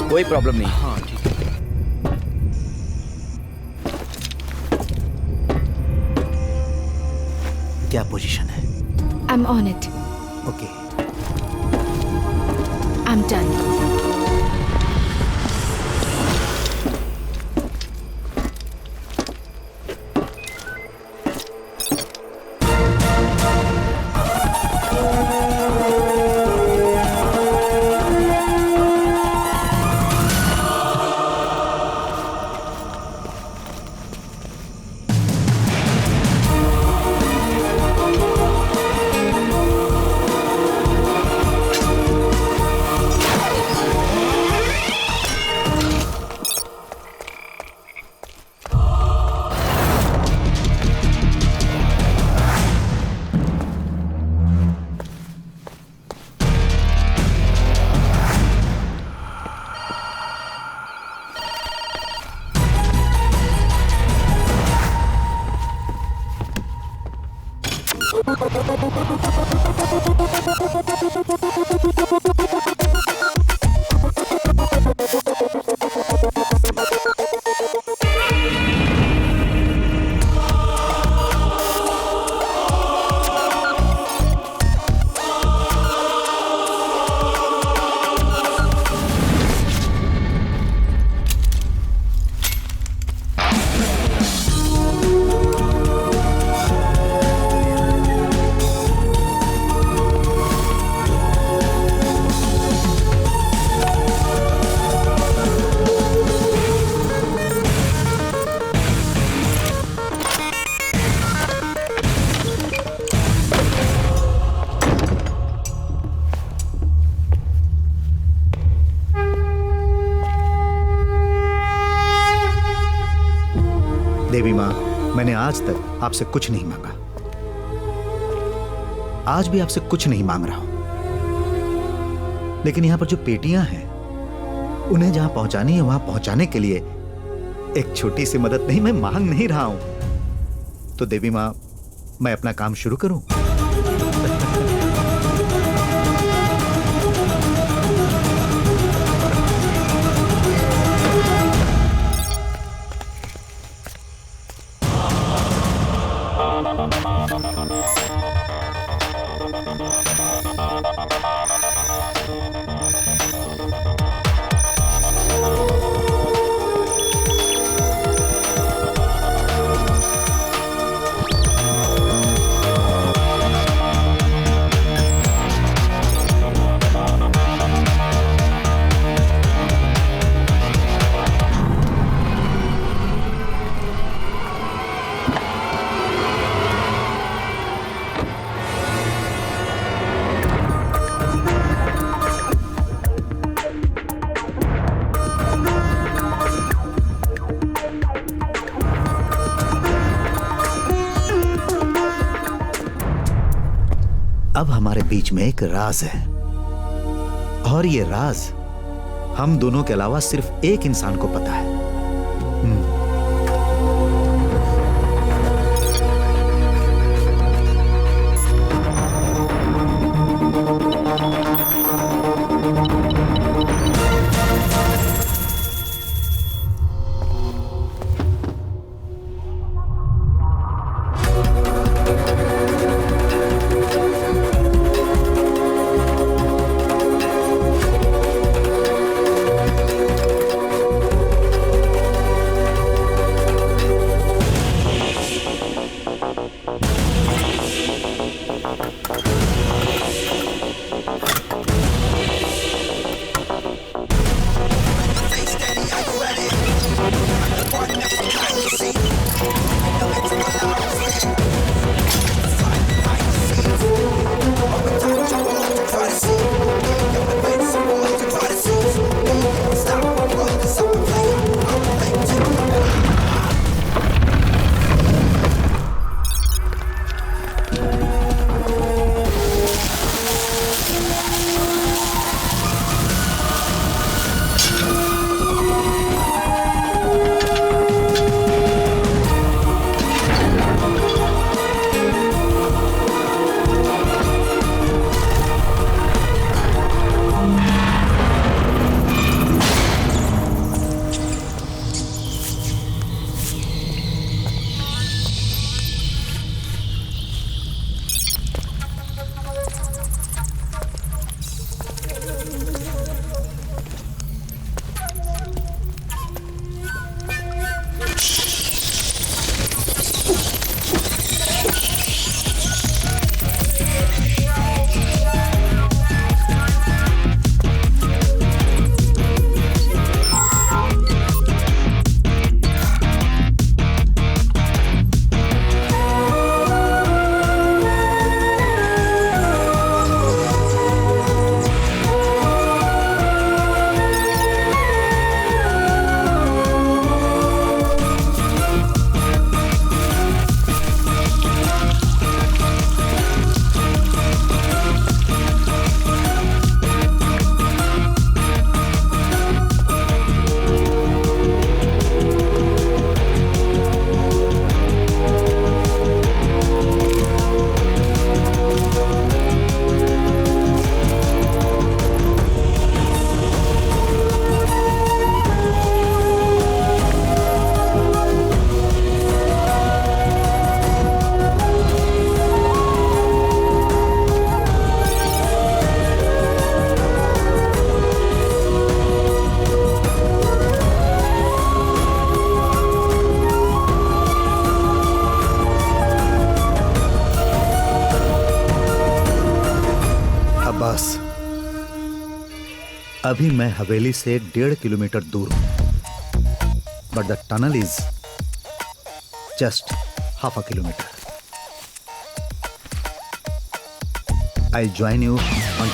कोई प्रॉब्लम नहीं। हाँ ठीक है। क्या पोजीशन है? I'm on it. Okay. I'm done. देवी माँ, मैंने आज तक आपसे कुछ नहीं मांगा, आज भी आपसे कुछ नहीं मांग रहा हूं, लेकिन यहां पर जो पेटियां हैं उन्हें जहां पहुंचानी है वहां पहुंचाने के लिए एक छोटी सी मदद नहीं, मैं मांग नहीं रहा हूं। तो देवी माँ, मैं अपना काम शुरू करूं? अब हमारे बीच में एक राज है, और ये राज हम दोनों के अलावा सिर्फ एक इंसान को पता है। अभी मैं हवेली से 1.5 किलोमीटर दूर हूं, but the tunnel is just half a kilometre. I join you on.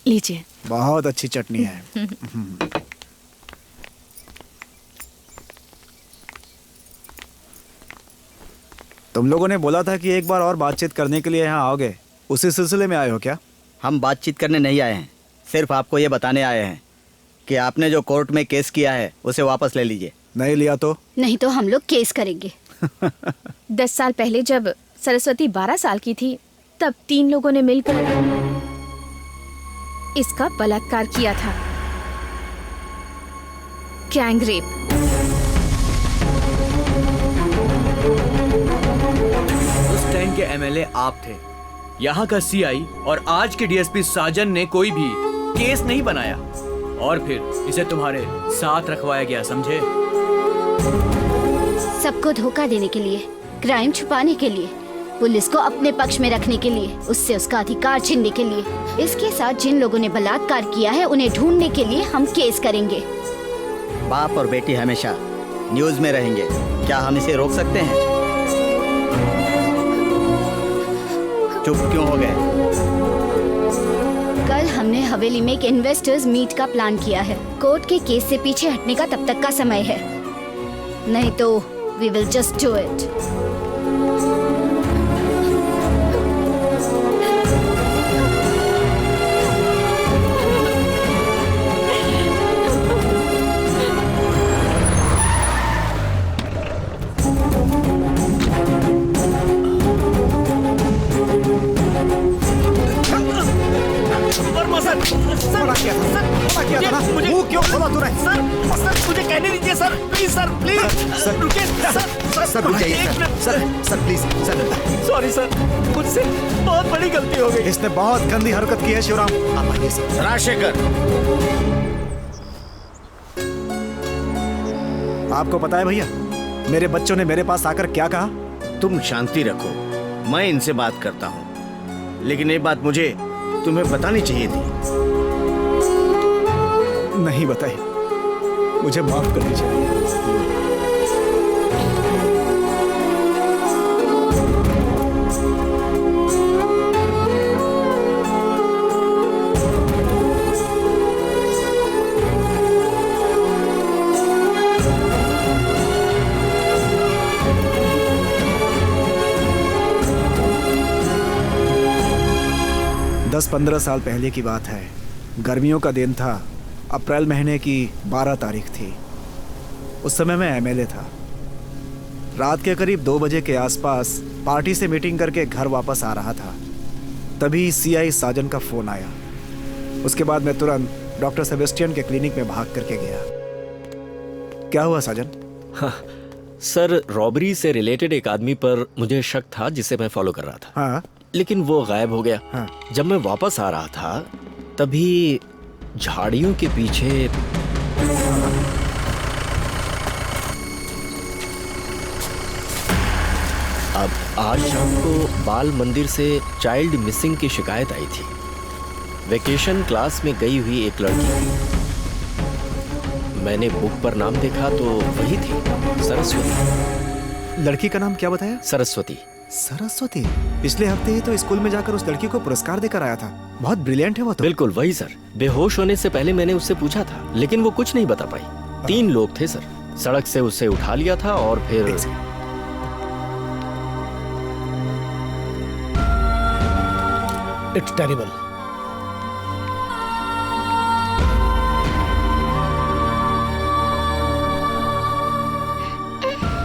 लीजिए। बहुत अच्छी चटनी है। तुम लोगों ने बोला था कि एक बार और बातचीत करने के लिए यहाँ आओगे, उसी सिलसिले में आए हो क्या? हम बातचीत करने नहीं आए हैं, सिर्फ आपको ये बताने आए हैं कि आपने जो कोर्ट में केस किया है उसे वापस ले लीजिए। नहीं लिया तो? नहीं तो हम लोग केस करेंगे। 10 साल पहले जब सरस्वती 12 साल की थी, तब 3 लोगों ने मिलकर इसका बलात्कार किया था। Gang rape. उस टाइम के एमएलए आप थे, यहाँ का सीआई और आज के डीएसपी साजन ने कोई भी केस नहीं बनाया और फिर इसे तुम्हारे साथ रखवाया गया, समझे? सबको धोखा देने के लिए, क्राइम छुपाने के लिए, पुलिस को अपने पक्ष में रखने के लिए, उससे उसका अधिकार छीनने के लिए। इसके साथ जिन लोगों ने बलात्कार किया है उन्हें ढूंढने के लिए हम केस करेंगे। बाप और बेटी हमेशा न्यूज में रहेंगे, क्या हम इसे रोक सकते हैं? चुप क्यों हो गए? कल हमने हवेली में एक इन्वेस्टर्स मीट का प्लान किया है। कोर्ट के केस से पीछे हटने का तब तक का समय है, नहीं तो we will just do it. क्यों खोला तूने? सर मुझे कहने दीजिए सर, प्लीज सर, प्लीज रुकिए सर रुक जाइए sir please sir. Sorry sir, मुझसे बहुत बड़ी गलती हो गई। इसने बहुत गंदी हरकत की है शिवराम। आप आइए सर। राजशेखर, आपको पता है भैया, मेरे बच्चों ने मेरे पास आकर क्या कहा? तुम शांति रखो, मैं इनसे बात करता हूँ। लेकिन एक बात मुझे तुम्हें बतानी चाहिए थी। नहीं बताई, मुझे माफ कर दीजिए। 10-15 साल पहले की बात है। गर्मियों का दिन था, अप्रैल महीने की 12 तारीख थी। उस समय मैं एमएलए था। रात के करीब 2 बजे के आसपास पार्टी से मीटिंग करके घर वापस आ रहा था, तभी सीआई साजन का फोन आया। उसके बाद मैं तुरंत डॉक्टर सेबेस्टियन के क्लिनिक में भाग करके गया। क्या हुआ साजन? हाँ, सर रॉबरी से रिलेटेड एक आदमी पर मुझे शक था जिसे मैं फॉलो कर रहा था। हाँ? लेकिन वो गायब हो गया। हाँ। जब मैं वापस आ रहा था तभी झाड़ियों के पीछे अब आज शाम को बाल मंदिर से चाइल्ड मिसिंग की शिकायत आई थी। वेकेशन क्लास में गई हुई एक लड़की थी। मैंने बुक पर नाम देखा तो वही थी, सरस्वती। लड़की का नाम क्या बताया? सरस्वती। सरस्वती? पिछले हफ्ते ही तो स्कूल में जाकर उस लड़की को पुरस्कार देकर आया था। बहुत ब्रिलियंट है वो तो। बिल्कुल वही सर। बेहोश होने से पहले मैंने उससे पूछा था, लेकिन वो कुछ नहीं बता पाई। 3 लोग थे सर। सड़क से उसे उठा लिया था और फिर इट्स टेरिबल।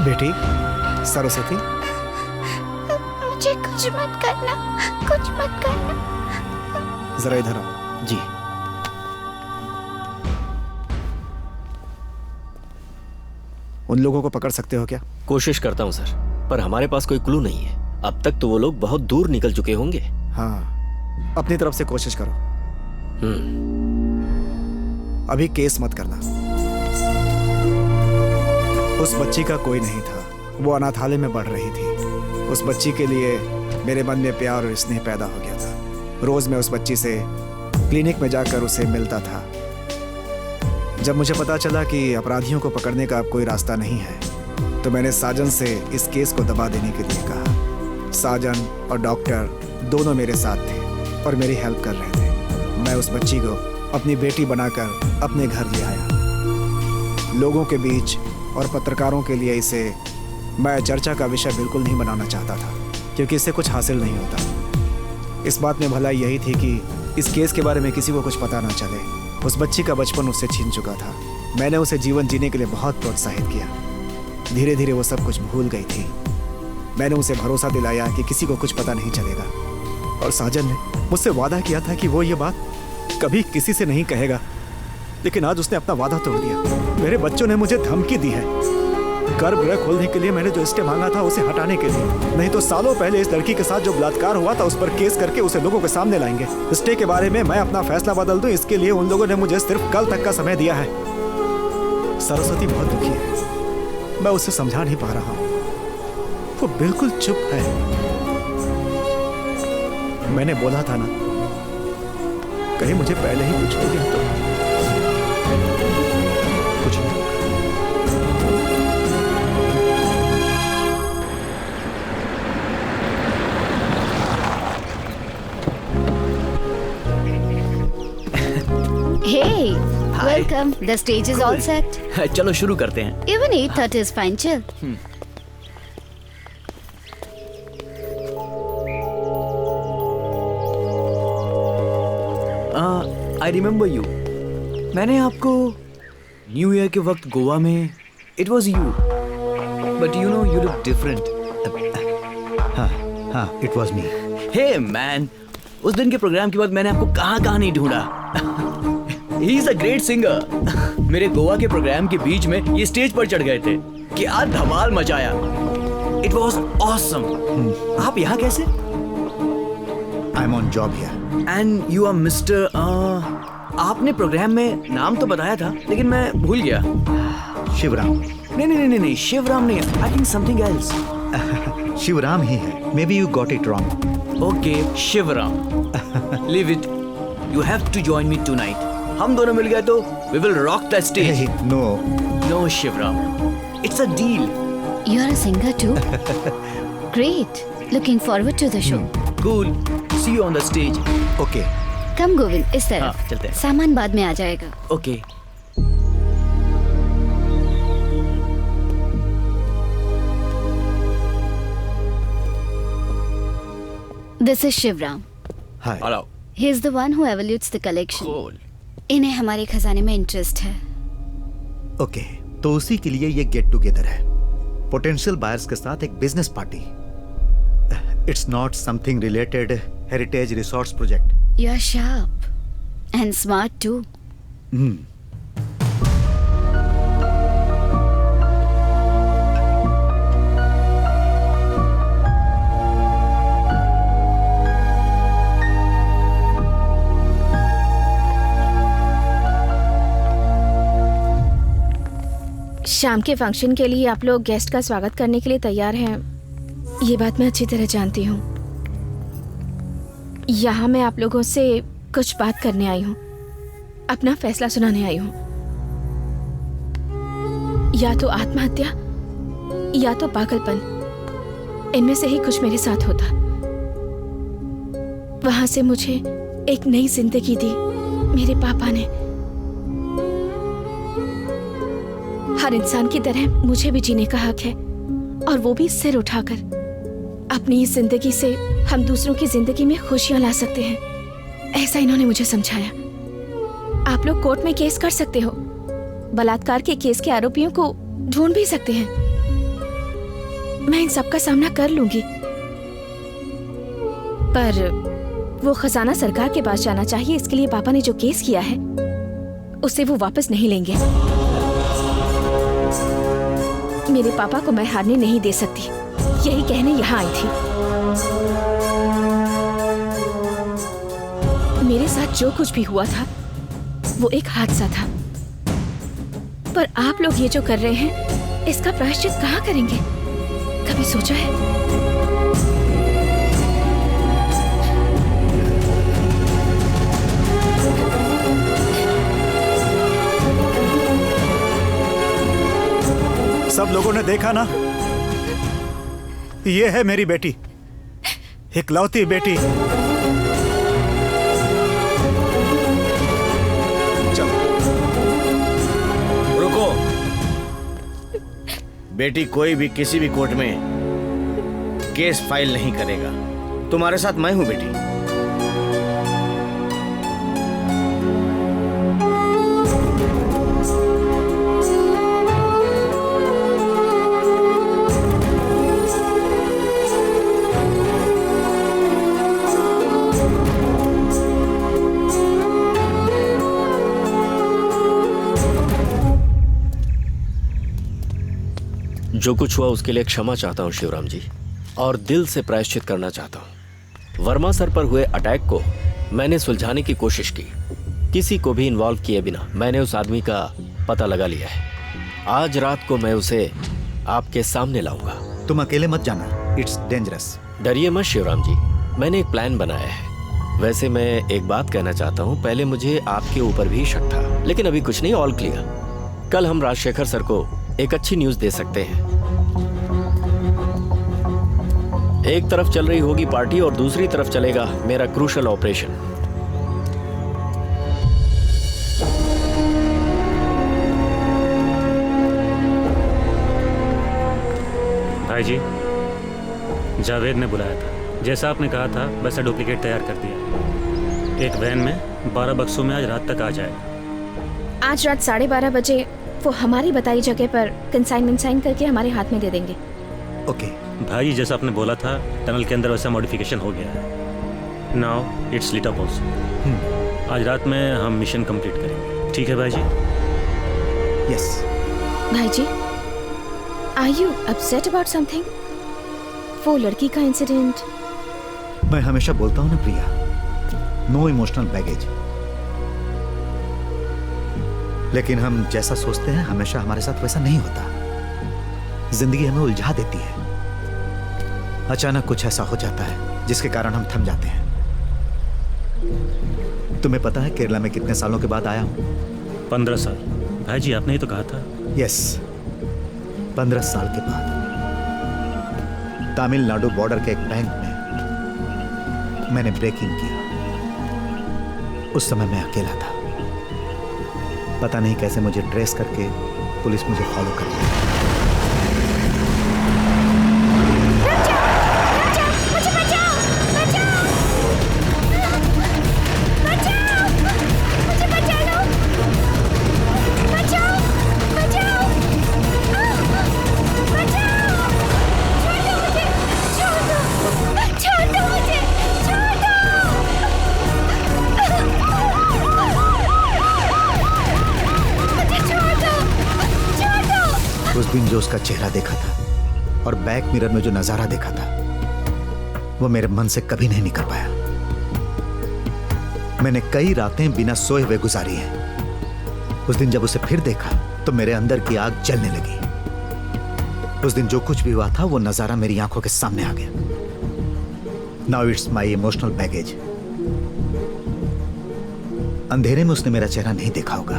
बेटी सरस्वती, मुझे कुछ मत करना, कुछ मत करना। जरा इधर आओ। जी। उन लोगों को पकड़ सकते हो क्या? कोशिश करता हूँ सर, पर हमारे पास कोई क्लू नहीं है। अब तक तो वो लोग बहुत दूर निकल चुके होंगे। हाँ, अपनी तरफ से कोशिश करो। अभी केस मत करना। उस बच्ची का कोई नहीं था, वो अनाथालय में बढ़ रही थी। उस बच्ची के लिए मेरे मन में प्यार और स्नेह पैदा हो गया था। रोज मैं उस बच्ची से क्लिनिक में जाकर उसे मिलता था। जब मुझे पता चला कि अपराधियों को पकड़ने का अब कोई रास्ता नहीं है, तो मैंने साजन से इस केस को दबा देने के लिए कहा। साजन और डॉक्टर दोनों मेरे साथ थे और मेरी हेल्प कर रहे थे। मैं उस बच्ची को अपनी बेटी बनाकर अपने घर ले आया। लोगों के बीच और पत्रकारों के लिए इसे मैं चर्चा का विषय बिल्कुल नहीं बनाना चाहता था, क्योंकि इससे कुछ हासिल नहीं होता। इस बात में भलाई यही थी कि इस केस के बारे में किसी को कुछ पता ना चले। उस बच्ची का बचपन उससे छीन चुका था। मैंने उसे जीवन जीने के लिए बहुत प्रोत्साहित किया। धीरे धीरे वो सब कुछ भूल गई थी। मैंने उसे भरोसा दिलाया कि किसी को कुछ पता नहीं चलेगा, और साजन ने मुझसे वादा किया था कि वो ये बात कभी किसी से नहीं कहेगा। लेकिन आज उसने अपना वादा तोड़ दिया। मेरे बच्चों ने मुझे धमकी दी है। गर्भगृह खोलने के लिए मैंने जो स्टे मांगा था उसे हटाने के लिए, नहीं तो सालों पहले इस लड़की के साथ जो बलात्कार हुआ था उस पर केस करके उसे लोगों के सामने लाएंगे। स्टे के बारे में मैं अपना फैसला बदल दूं, इसके लिए उन लोगों ने मुझे सिर्फ कल तक का समय दिया है। सरस्वती बहुत दुखी है, मैं उसे समझा नहीं पा रहा हूं। वो बिल्कुल चुप है। मैंने बोला था ना, कहीं मुझे पहले ही कुछ हो गया तो। कुछ नहीं। Hey, welcome. The stage is all set. चलो शुरू करते हैं। Even 8:30 is fine. Chill. I remember you. मैंने आपको न्यू ईयर के वक्त गोवा में, it was you. But you know, you look different. हाँ, it was me. Hey man, उस दिन के प्रोग्राम के बाद मैंने आपको कहाँ नहीं ढूंढा। He is a great singer. मेरे गोवा के प्रोग्राम के बीच में ये स्टेज पर चढ़ गए थे, क्या धमाल मचाया। It was awesome. आप यहाँ कैसे? I'm on job here. And you are Mr. आपने प्रोग्राम में नाम तो बताया था, लेकिन मैं भूल गया। शिवराम। नहीं, शिवराम नहीं है। I think something else. Shivram ही है। Maybe you got it wrong. Okay, Shivram. Leave it. You have to join me tonight. हम दोनों मिल गए तो we will rock the stage. Hey, no. No, Shivram. It's a deal. You're a singer too? Great. Looking forward to the show. Cool. See you on the stage. Okay. Come Govind, इस तरफ। हाँ, चलते हैं। सामान बाद में आ जाएगा। Okay. This is Shivram. Hi. Hello. He is the one who evaluates the collection. Cool. इन्हें हमारे खजाने में इंटरेस्ट है। Okay. तो उसी के लिए ये गेट टुगेदर है। पोटेंशियल बायर्स के साथ एक business party. It's not something related heritage resorts project. You're sharp and smart too. शाम के फंक्शन के लिए आप लोग गेस्ट का स्वागत करने के लिए तैयार हैं, ये बात मैं अच्छी तरह जानती हूँ। यहाँ मैं आप लोगों से कुछ बात करने आई हूँ, अपना फैसला सुनाने आई हूँ। या तो आत्महत्या या तो पागलपन, इनमें से ही कुछ मेरे साथ होता। वहां से मुझे एक नई जिंदगी दी मेरे पापा ने। हर इंसान की तरह मुझे भी जीने का हक है, और वो भी सिर उठाकर। अपनी इस जिंदगी से हम दूसरों की जिंदगी में खुशियां ला सकते हैं, ऐसा इन्होंने मुझे समझाया। आप लोग कोर्ट में केस कर सकते हो, बलात्कार के केस के आरोपियों को ढूंढ भी सकते हैं। मैं इन सब का सामना कर लूंगी, पर वो खजाना सरकार के पास जाना चाहिए। इसके लिए पापा ने जो केस किया है उसे वो वापस नहीं लेंगे। मेरे पापा को मैं हारने नहीं दे सकती, यही कहने यहाँ आई थी। मेरे साथ जो कुछ भी हुआ था वो एक हादसा था, पर आप लोग ये जो कर रहे हैं इसका प्रायश्चित कहाँ करेंगे? कभी सोचा है? सब लोगों ने देखा ना, ये है मेरी बेटी, इकलौती बेटी। चलो रुको। बेटी कोई भी किसी भी कोर्ट में केस फाइल नहीं करेगा। तुम्हारे साथ मैं हूं बेटी। जो कुछ हुआ उसके लिए क्षमा चाहता हूं शिवराम जी, और दिल से प्रायश्चित करना चाहता हूं। वर्मा सर पर हुए अटैक को मैंने सुलझाने की कोशिश की, किसी को भी इन्वॉल्व किए बिना। मैंने उस आदमी का पता लगा लिया है। आज रात को मैं उसे आपके सामने लाऊंगा। तुम अकेले मत जाना, इट्स डेंजरस। डरिए मत शिवराम जी, मैंने एक प्लान बनाया है। वैसे मैं एक बात कहना चाहता हूँ, पहले मुझे आपके ऊपर भी शक था, लेकिन अभी कुछ नहीं, ऑल क्लियर। कल हम राजशेखर सर को एक अच्छी न्यूज दे सकते हैं। एक तरफ चल रही होगी पार्टी और दूसरी तरफ चलेगा मेरा क्रूशल ऑपरेशन। भाई जी, जावेद ने बुलाया था, जैसा आपने कहा था वैसा डुप्लीकेट तैयार कर दिया। एक वैन में 12 बक्सों में आज रात तक आ जाएगा। आज रात 12:30 बजे वो हमारी बताई जगह पर कंसाइनमेंट साइन करके हमारे हाथ में दे देंगे। ओके भाई, जैसा आपने बोला था टनल के अंदर वैसा मॉडिफिकेशन हो गया है। Now it's lit up also. आज रात में हम मिशन कंप्लीट करेंगे, ठीक है भाई जी? यस। भाई जी, are you upset about something? वो लड़की का इंसिडेंट। मैं हमेशा बोलता हूँ ना प्रिया, नो इमोशनल बैगेज। लेकिन हम जैसा सोचते हैं हमेशा हमारे साथ वैसा नहीं होता। जिंदगी हमें उलझा देती है। अचानक कुछ ऐसा हो जाता है जिसके कारण हम थम जाते हैं। तुम्हें पता है केरला में कितने सालों के बाद आया हूं? 15 साल। भाई जी, आपने ही तो कहा था। यस, 15 साल के बाद तमिलनाडु बॉर्डर के एक बैंक में मैंने ब्रेकिंग किया। उस समय मैं अकेला था। पता नहीं कैसे मुझे ट्रेस करके पुलिस मुझे फॉलो कर लिया। उस दिन जो उसका चेहरा देखा था और बैक मिरर में जो नजारा देखा था वो मेरे मन से कभी नहीं निकल पाया। मैंने कई रातें बिना सोए हुए गुजारी हैं। उस दिन जब उसे फिर देखा तो मेरे अंदर की आग जलने लगी। उस दिन जो कुछ भी हुआ था वो नजारा मेरी आंखों के सामने आ गया। Now it's my emotional baggage. अंधेरे में उसने मेरा चेहरा नहीं देखा होगा,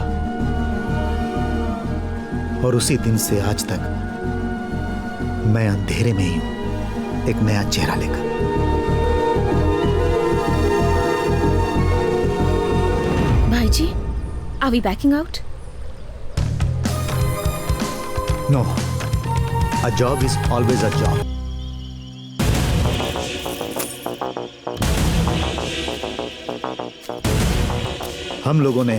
और उसी दिन से आज तक मैं अंधेरे में ही हूं, एक नया चेहरा लेकर। भाई जी, are we backing out? No, a job is always a job. हम लोगों ने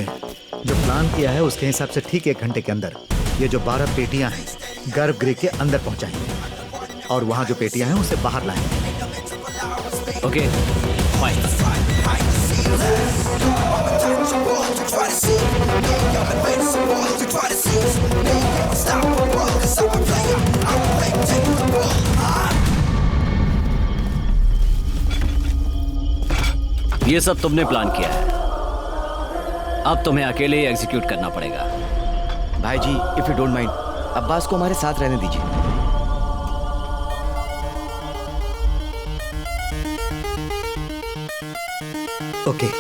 जो प्लान किया है उसके हिसाब से ठीक 1 घंटे के अंदर ये जो 12 पेटियां हैं गर्भगृह के अंदर पहुंचाएंगे और वहां जो पेटियां हैं उसे बाहर लाएंगे। Okay, fine. ये सब तुमने प्लान किया है, अब तुम्हें अकेले ही एग्जीक्यूट करना पड़ेगा। भाई जी, if you don't mind, Abbas को हमारे साथ रहने दीजिए। ओके।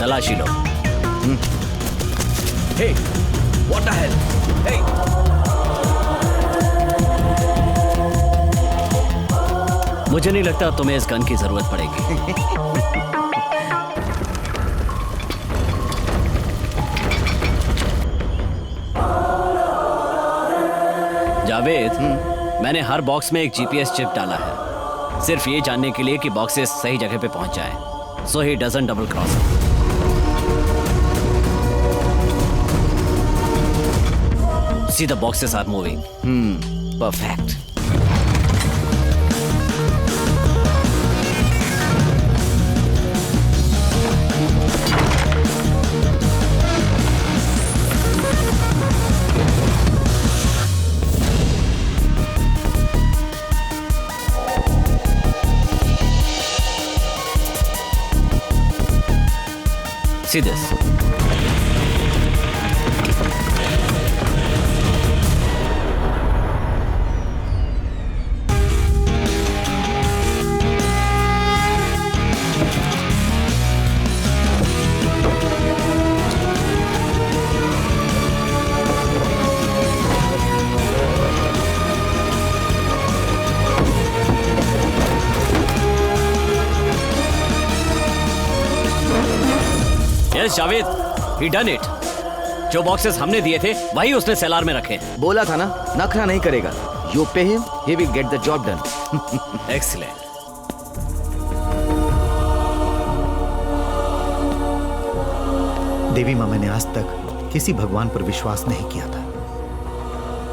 तलाशी लो। Hey, what the hell? Hey! मुझे नहीं लगता तुम्हें इस गन की जरूरत पड़ेगी। जावेद, मैंने हर बॉक्स में एक जीपीएस चिप डाला है, सिर्फ ये जानने के लिए कि बॉक्सेस सही जगह पे पहुंच जाए, so he doesn't double cross. See, the boxes are moving. Perfect. See this. Javed, he done it. जो बॉक्सेस हमने दिए थे वही उसने सेलार में रखे। बोला था ना, नखरा नहीं करेगा। You pay him, he will get the job done. Excellent. देवी माँ, मैंने आज तक किसी भगवान पर विश्वास नहीं किया था,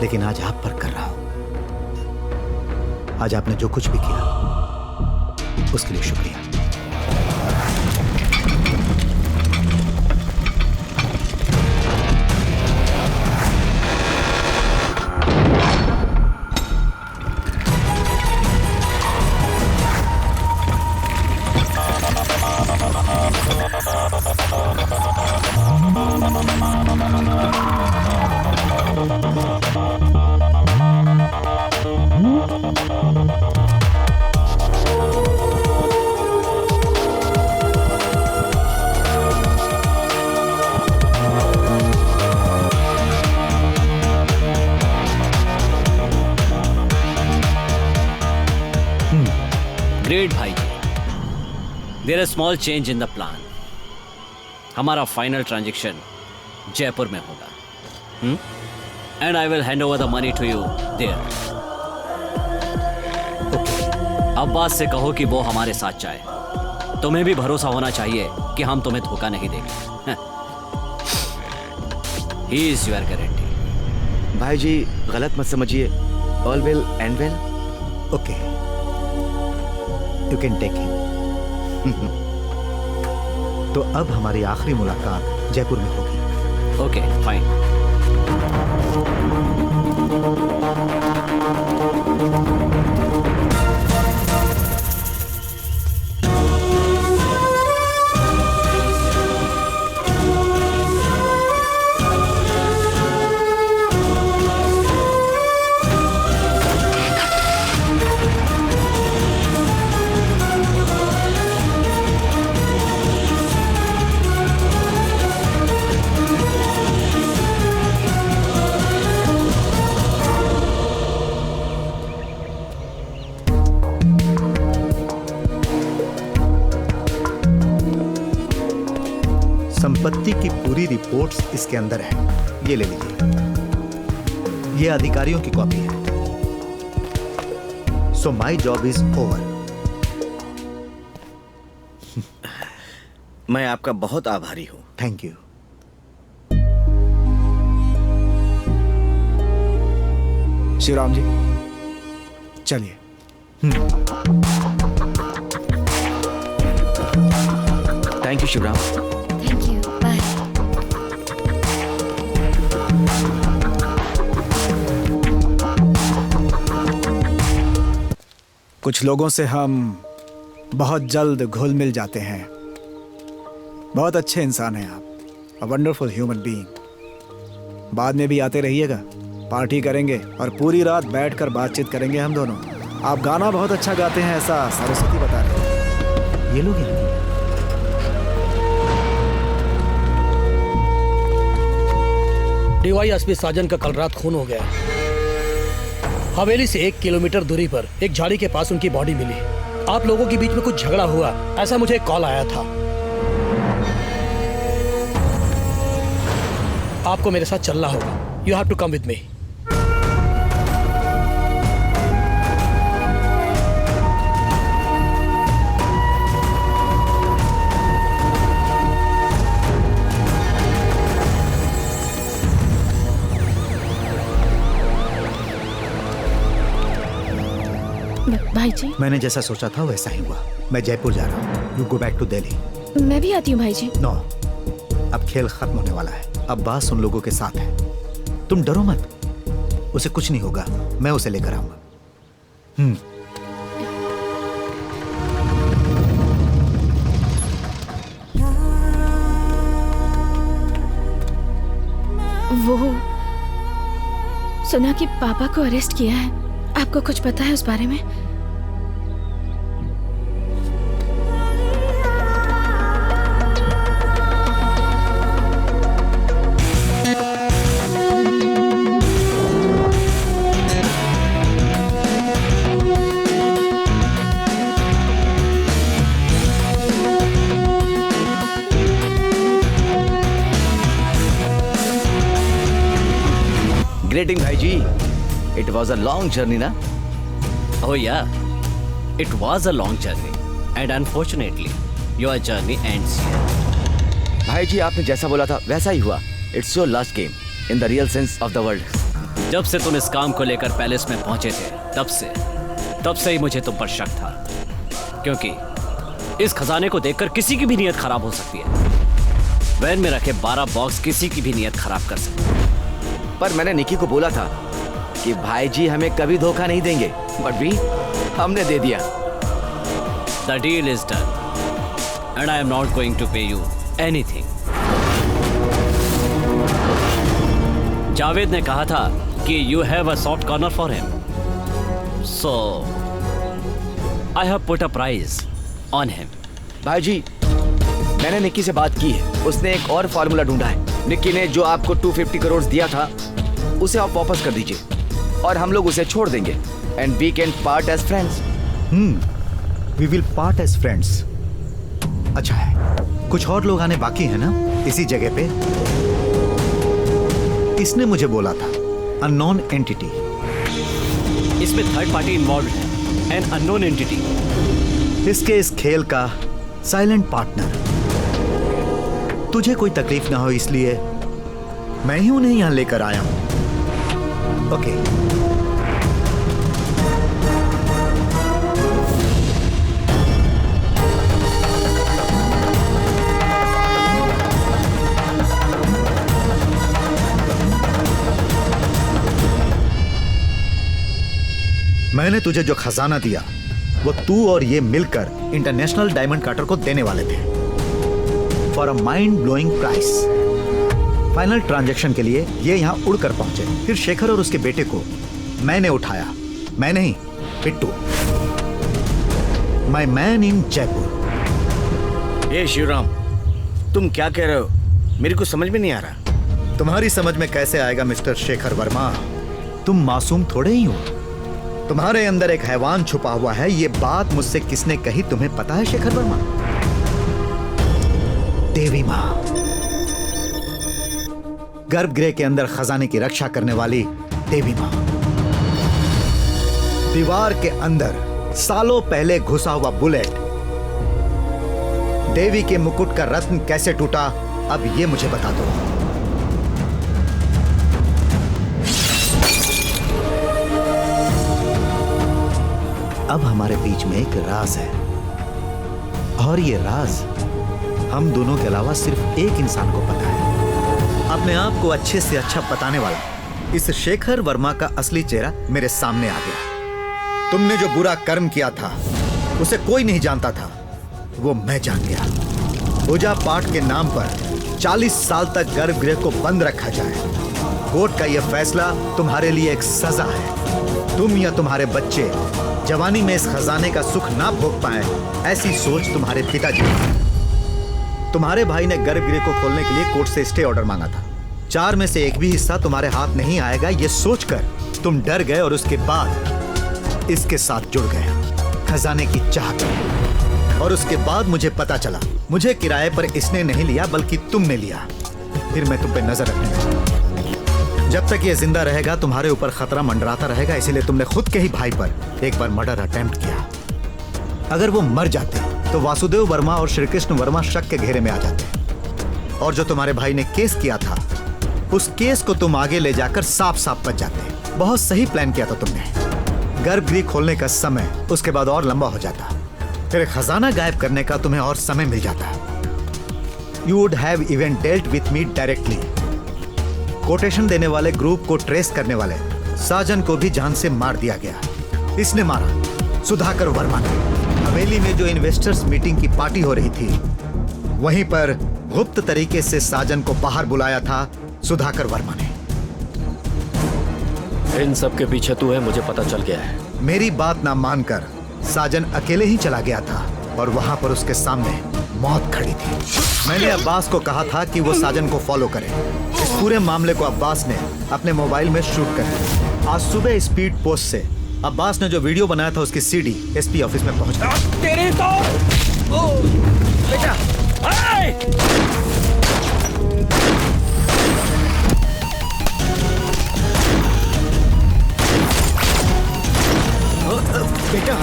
लेकिन आज आप पर कर रहा हूं। आज आपने जो कुछ भी किया उसके लिए शुक्रिया। ग्रेट भाई जी, there is small change in the plan. हमारा फाइनल ट्रांजैक्शन जयपुर में होगा, and I will hand over the money to you there. Abbas से कहो कि वो हमारे साथ जाए। तुम्हें भी भरोसा होना चाहिए कि हम तुम्हें धोखा नहीं देंगे। He is your guarantee. भाई जी, गलत मत समझिए। All will and well. Okay, you can take him. तो अब हमारी आखिरी मुलाकात जयपुर में होगी। Okay fine. संपत्ति की पूरी रिपोर्ट्स इसके अंदर है, ये ले लीजिए। ये अधिकारियों की कॉपी है। सो माई जॉब इज ओवर। मैं आपका बहुत आभारी हूं। Thank you. शिवराम जी चलिए। Thank you Shivram. Thank you, bye. कुछ लोगों से हम बहुत जल्द घुल मिल जाते हैं। बहुत अच्छे इंसान हैं आप, अ वंडरफुल ह्यूमन बीइंग। बाद में भी आते रहिएगा, पार्टी करेंगे और पूरी रात बैठकर बातचीत करेंगे हम दोनों। आप गाना बहुत अच्छा गाते हैं, ऐसा सरस्वती बता रहे हैं। ये लोग हैं। डीवाईएसपी साजन का कल रात खून हो गया। हवेली से 1 किलोमीटर दूरी पर एक झाड़ी के पास उनकी बॉडी मिली। आप लोगों के बीच में कुछ झगड़ा हुआ, ऐसा मुझे एक कॉल आया था। आपको मेरे साथ चलना होगा। You have to come with me. भाई जी, मैंने जैसा सोचा था वैसा ही हुआ। मैं जयपुर जा रहा हूँ। You go back to Delhi. मैं भी आती हूँ भाई जी। नो, अब खेल खत्म होने वाला है। अब बास उन लोगों के साथ है। तुम डरो मत, उसे कुछ नहीं होगा। मैं उसे लेकर आऊंगा। वो सुना कि पापा को अरेस्ट किया है। आपको कुछ पता है उस बारे में? ग्रेटिंग भाई जी, it was a long journey ना? Oh yeah, it was a long journey, and unfortunately, your journey ends here. भाई जी आपने जैसा बोला था वैसा ही हुआ। It's your last game in the real sense of the word. जब से तुम इस काम को लेकर पैलेस में पहुंचे थे, तब से ही मुझे तुम पर शक था, क्योंकि इस खजाने को देखकर किसी की भी नीयत खराब हो सकती है। वैन में रखे 12 बॉक्स किसी की भी नीयत खराब कर सकते हैं। पर मैंने निकी को बोला था कि भाई जी हमें कभी धोखा नहीं देंगे, बट भी हमने दे दिया। The deal is done, and I am not going to pay you anything. Javed ने कहा था कि you have a soft corner for him, so I have put a price on him. भाई जी मैंने निक्की से बात की है, उसने एक और फार्मूला ढूंढा है। निक्की ने जो आपको 250 करोड़ दिया था उसे आप वापस कर दीजिए और हम लोग उसे छोड़ देंगे। And we can part as friends. We will part as friends. अच्छा है, कुछ और लोग आने बाकी हैं ना इसी जगह पे? इसने मुझे बोला था अननोन एंटिटी। इसमें थर्ड पार्टी इन्वॉल्व है, एन अननोन एंटिटी। इसके इस खेल का साइलेंट पार्टनर। तुझे कोई तकलीफ ना हो इसलिए मैं ही उन्हें यहां लेकर आया हूं। ओके मैंने तुझे जो खजाना दिया वो तू और ये मिलकर इंटरनेशनल डायमंड कार्टर को देने वाले थे for a mind blowing price. Final transaction के लिए ये यहाँ उड़कर पहुंचे। फिर शेखर और उसके बेटे को मैंने उठाया। मैं नहीं, पिट्टू, माय मैन इन जयपुर। ये शिवराम, तुम क्या कह रहे हो? मेरे को समझ में नहीं आ रहा। तुम्हारी समझ में कैसे आएगा मिस्टर शेखर वर्मा? तुम मासूम थोड़े ही हो। तुम्हारे अंदर एक हैवान छुपा हुआ है। ये बात मुझसे किसने कही तुम्हें पता है शेखर वर्मा? देवी माँ, गर्भगृह के अंदर खजाने की रक्षा करने वाली देवी माँ। दीवार के अंदर सालों पहले घुसा हुआ बुलेट। देवी के मुकुट का रत्न कैसे टूटा, अब ये मुझे बता दो। अब हमारे बीच में एक राज है और ये राज हम दोनों के अलावा सिर्फ एक इंसान को पता है। अपने आप को अच्छे से अच्छा बताने वाला इस शेखर वर्मा का असली चेहरा मेरे सामने आ गया। तुमने जो बुरा कर्म किया था उसे कोई नहीं जानता था, वो मैं जान गया। पूजा पाठ के नाम पर 40 साल तक गर्भगृह को बंद रखा जाए। कोर्ट का यह फैसला तुम्हारे लिए एक सजा है। तुम या तुम्हारे बच्चे जवानी में इस खजाने का सुख ना भोग पाए, ऐसी सोच तुम्हारे पिताजी की। तुम्हारे भाई ने गर्भगृह को खोलने के लिए कोर्ट से स्टे ऑर्डर मांगा था। 4 में से एक भी हिस्सा तुम्हारे हाथ नहीं आएगा, ये सोचकर तुम डर गए और उसके बाद इसके साथ जुड़ गए खजाने की चाहत में। और उसके बाद मुझे पता चला, मुझे किराए पर इसने नहीं लिया बल्कि तुमने लिया। फिर मैं तुम पे नजर रखने लगा। जब तक ये जिंदा रहेगा तुम्हारे ऊपर खतरा मंडराता रहेगा, इसीलिए तुमने खुद के ही भाई पर एक बार मर्डर अटेम्प्ट किया। अगर वो मर जाते तो वासुदेव वर्मा और श्री कृष्ण वर्मा शक के घेरे में आ जाते और जो तुम्हारे भाई ने केस किया था उस केस को तुम आगे ले जाकर साफ साफ बच जाते। बहुत सही प्लान किया था तुमने। गर्भगृह खोलने का समय उसके बाद और लंबा हो जाता, फिर खजाना गायब करने का तुम्हें और समय मिल जाता। You would have even dealt with me directly. Quotation देने वाले ग्रुप को ट्रेस करने वाले साजन को भी जान से मार दिया गया। इसने मारा सुधाकर वर्मा ने। हवेली में जो इन्वेस्टर्स मीटिंग की पार्टी हो रही थी वहीं पर गुप्त तरीके से साजन को बाहर बुलाया था सुधाकर वर्मा ने। इन सब के पीछे तू है, मुझे पता चल गया है। मेरी बात ना मानकर साजन अकेले ही चला गया था और वहां पर उसके सामने मौत खड़ी थी। मैंने अब्बास को कहा था कि वो साजन को फॉलो करे। इस पूरे मामले को अब्बास ने अपने मोबाइल में शूट कर दिया। आज सुबह स्पीड पोस्ट से अब्बास ने जो वीडियो बनाया था उसकी सीडी एसपी ऑफिस में पहुंच गई। तेरे तो बेटा बेटा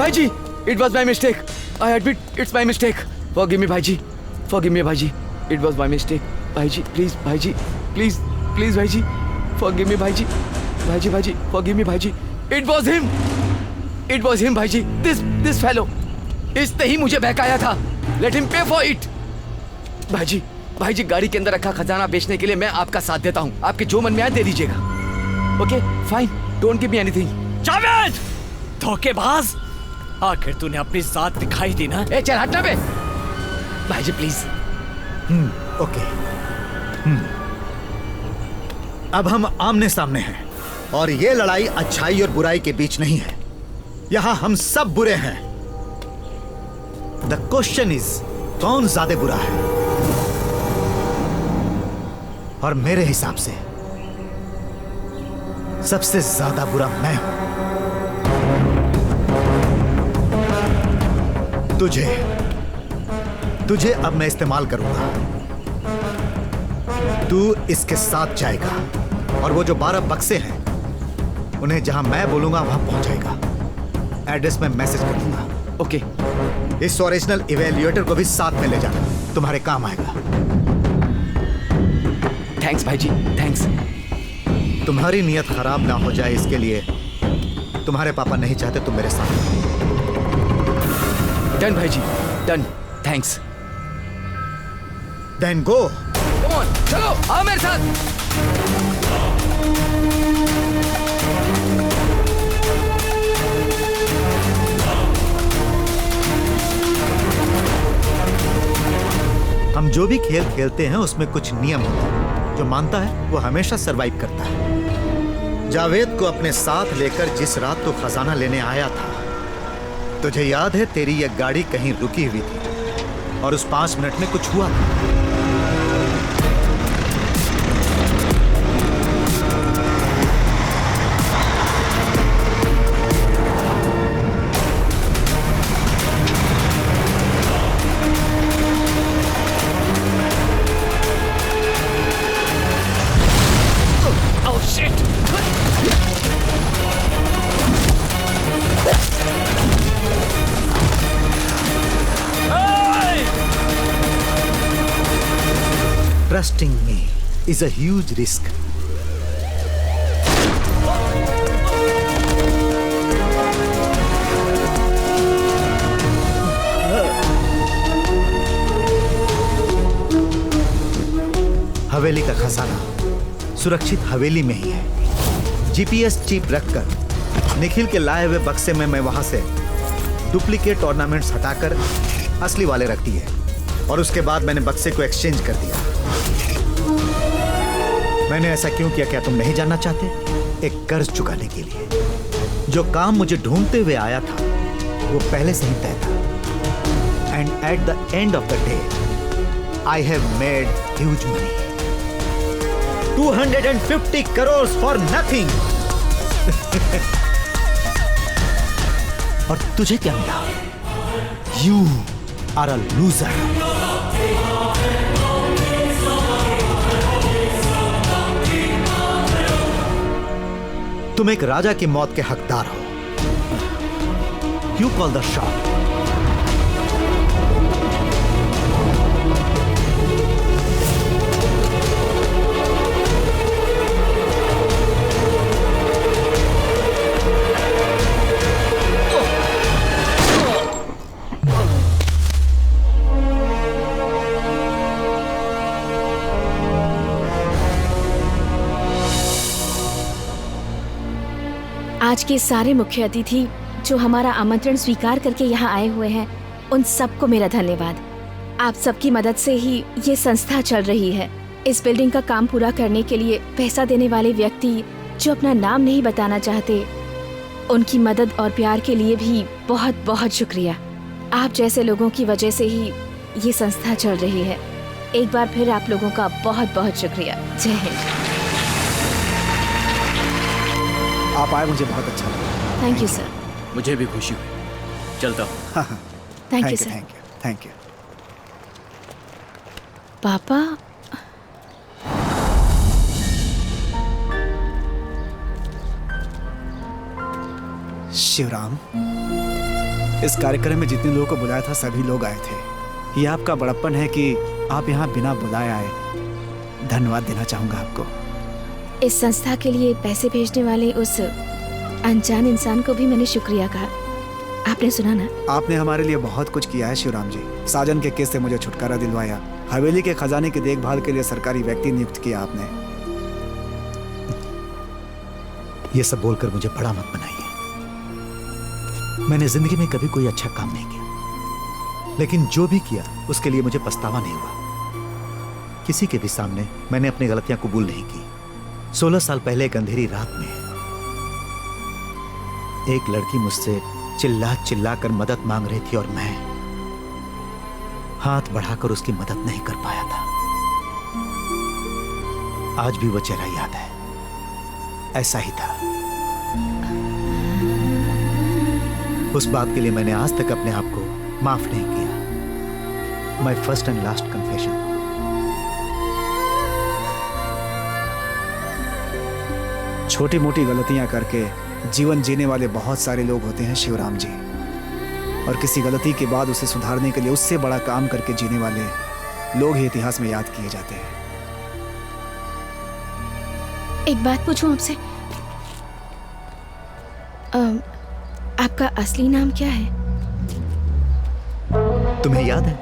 भाईजी, it was my mistake. I admit it's my mistake. Forgive me भाईजी. Forgive me भाईजी. It was my mistake. भाईजी, please भाईजी. Please, please भाईजी. Forgive me भाईजी. भाईजी, भाईजी, forgive me भाईजी. It was him. It was him भाईजी. This fellow. इसने ही मुझे बहकाया था. Let him pay for it. भाईजी, भाईजी, गाड़ी के अंदर रखा खजाना बेचने के लिए मैं आपका साथ देता हूँ. आपके जो मन में आए दे दीजिएगा. Okay, fine. Don't give me anything. Javed, धोखेबाज! आखिर तूने अपनी जात दिखाई दी ना? ए चल हटना बे. भाईजी प्लीज. ओके. अब हम आमने सामने हैं और ये लड़ाई अच्छाई और बुराई के बीच नहीं है. यहां हम सब बुरे हैं. द क्वेश्चन इज कौन ज्यादा बुरा है? और मेरे हिसाब से सबसे ज्यादा बुरा मैं हूं. तुझे अब मैं इस्तेमाल करूंगा. तू इसके साथ जाएगा और वो जो 12 बक्से हैं उन्हें जहां मैं बोलूंगा वहां पहुंचाएगा. एड्रेस में मैसेज कर दूंगा. ओके. इस ओरिजिनल इवैल्यूएटर को भी साथ में ले जाना. तुम्हारे काम आएगा. थैंक्स भाईजी, थैंक्स. तुम्हारी नीयत खराब ना हो जाए इसके लिए तुम्हारे पापा नहीं चाहते तुम मेरे साथ. डन भाईजी, done. Thanks. Then go. Come on, चलो आओ मेरे साथ. हम जो भी खेल खेलते हैं उसमें कुछ नियम होते हैं. जो मानता है वो हमेशा सरवाइव करता है. जावेद को अपने साथ लेकर जिस रात तो खजाना लेने आया था, तुझे याद है तेरी यह गाड़ी कहीं रुकी हुई थी और उस 5 मिनट में कुछ हुआ था. Trusting me is a huge risk. हवेली का खजाना सुरक्षित हवेली में ही है. जीपीएस चिप रखकर निखिल के लाए हुए बक्से में मैं वहां से डुप्लीकेट ऑर्नामेंट्स हटाकर असली वाले रख दिए और उसके बाद मैंने बक्से को एक्सचेंज कर दिया. मैंने ऐसा क्यों किया क्या तुम नहीं जानना चाहते? एक कर्ज चुकाने के लिए. जो काम मुझे ढूंढते हुए आया था वो पहले से ही तय था. And at the end of the day I have made huge money. 250 crore for nothing. और तुझे क्या मिला? You are a loser. तुम एक राजा की मौत के हकदार हो. You call the shot. आज के सारे मुख्य अतिथि जो हमारा आमंत्रण स्वीकार करके यहाँ आए हुए हैं, उन सबको मेरा धन्यवाद. आप सबकी मदद से ही ये संस्था चल रही है. इस बिल्डिंग का काम पूरा करने के लिए पैसा देने वाले व्यक्ति जो अपना नाम नहीं बताना चाहते, उनकी मदद और प्यार के लिए भी बहुत बहुत शुक्रिया. आप जैसे लोगों की वजह से ही ये संस्था चल रही है. एक बार फिर आप लोगों का बहुत बहुत शुक्रिया. जय हिंद. आप आए, मुझे बहुत अच्छा लगा. Thank you sir. मुझे भी खुशी हुई. चलता हूँ. Thank you sir. Thank you. Thank you. पापा, शिवराम, इस कार्यक्रम में जितने लोगों को बुलाया था सभी लोग आए थे। ये आपका बड़प्पन है कि आप यहाँ बिना बुलाए आए। धन्यवाद देना चाहूँगा आपको। इस संस्था के लिए पैसे भेजने वाले उस अनजान इंसान को भी मैंने शुक्रिया कहा। आपने सुना ना? आपने हमारे लिए बहुत कुछ किया है शिवराम जी। साजन के केस से मुझे छुटकारा दिलवाया, हवेली के खजाने की देखभाल के लिए सरकारी व्यक्ति नियुक्त किया आपने। ये सब बोलकर मुझे बड़ा मत बनाइए। मैंने जिंदगी में कभी कोई अच्छा काम नहीं किया, लेकिन जो भी किया उसके लिए मुझे पछतावा नहीं हुआ। किसी के भी सामने मैंने अपनी गलतियां कबूल नहीं की। 16 साल पहले एक अंधेरी रात में एक लड़की मुझसे चिल्ला चिल्ला कर मदद मांग रही थी और मैं हाथ बढ़ाकर उसकी मदद नहीं कर पाया था। आज भी वो चेहरा याद है, ऐसा ही था। उस बात के लिए मैंने आज तक अपने आप को माफ नहीं किया। My first and last confession. छोटी मोटी गलतियां करके जीवन जीने वाले बहुत सारे लोग होते हैं शिवराम जी, और किसी गलती के बाद उसे सुधारने के लिए उससे बड़ा काम करके जीने वाले लोग ही इतिहास में याद किए जाते हैं। एक बात पूछूं आपसे, आपका असली नाम क्या है? तुम्हें याद है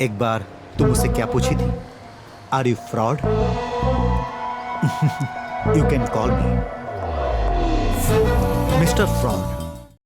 एक बार तुम मुझसे क्या पूछी थी? Are you fraud? You can call me mister fraud.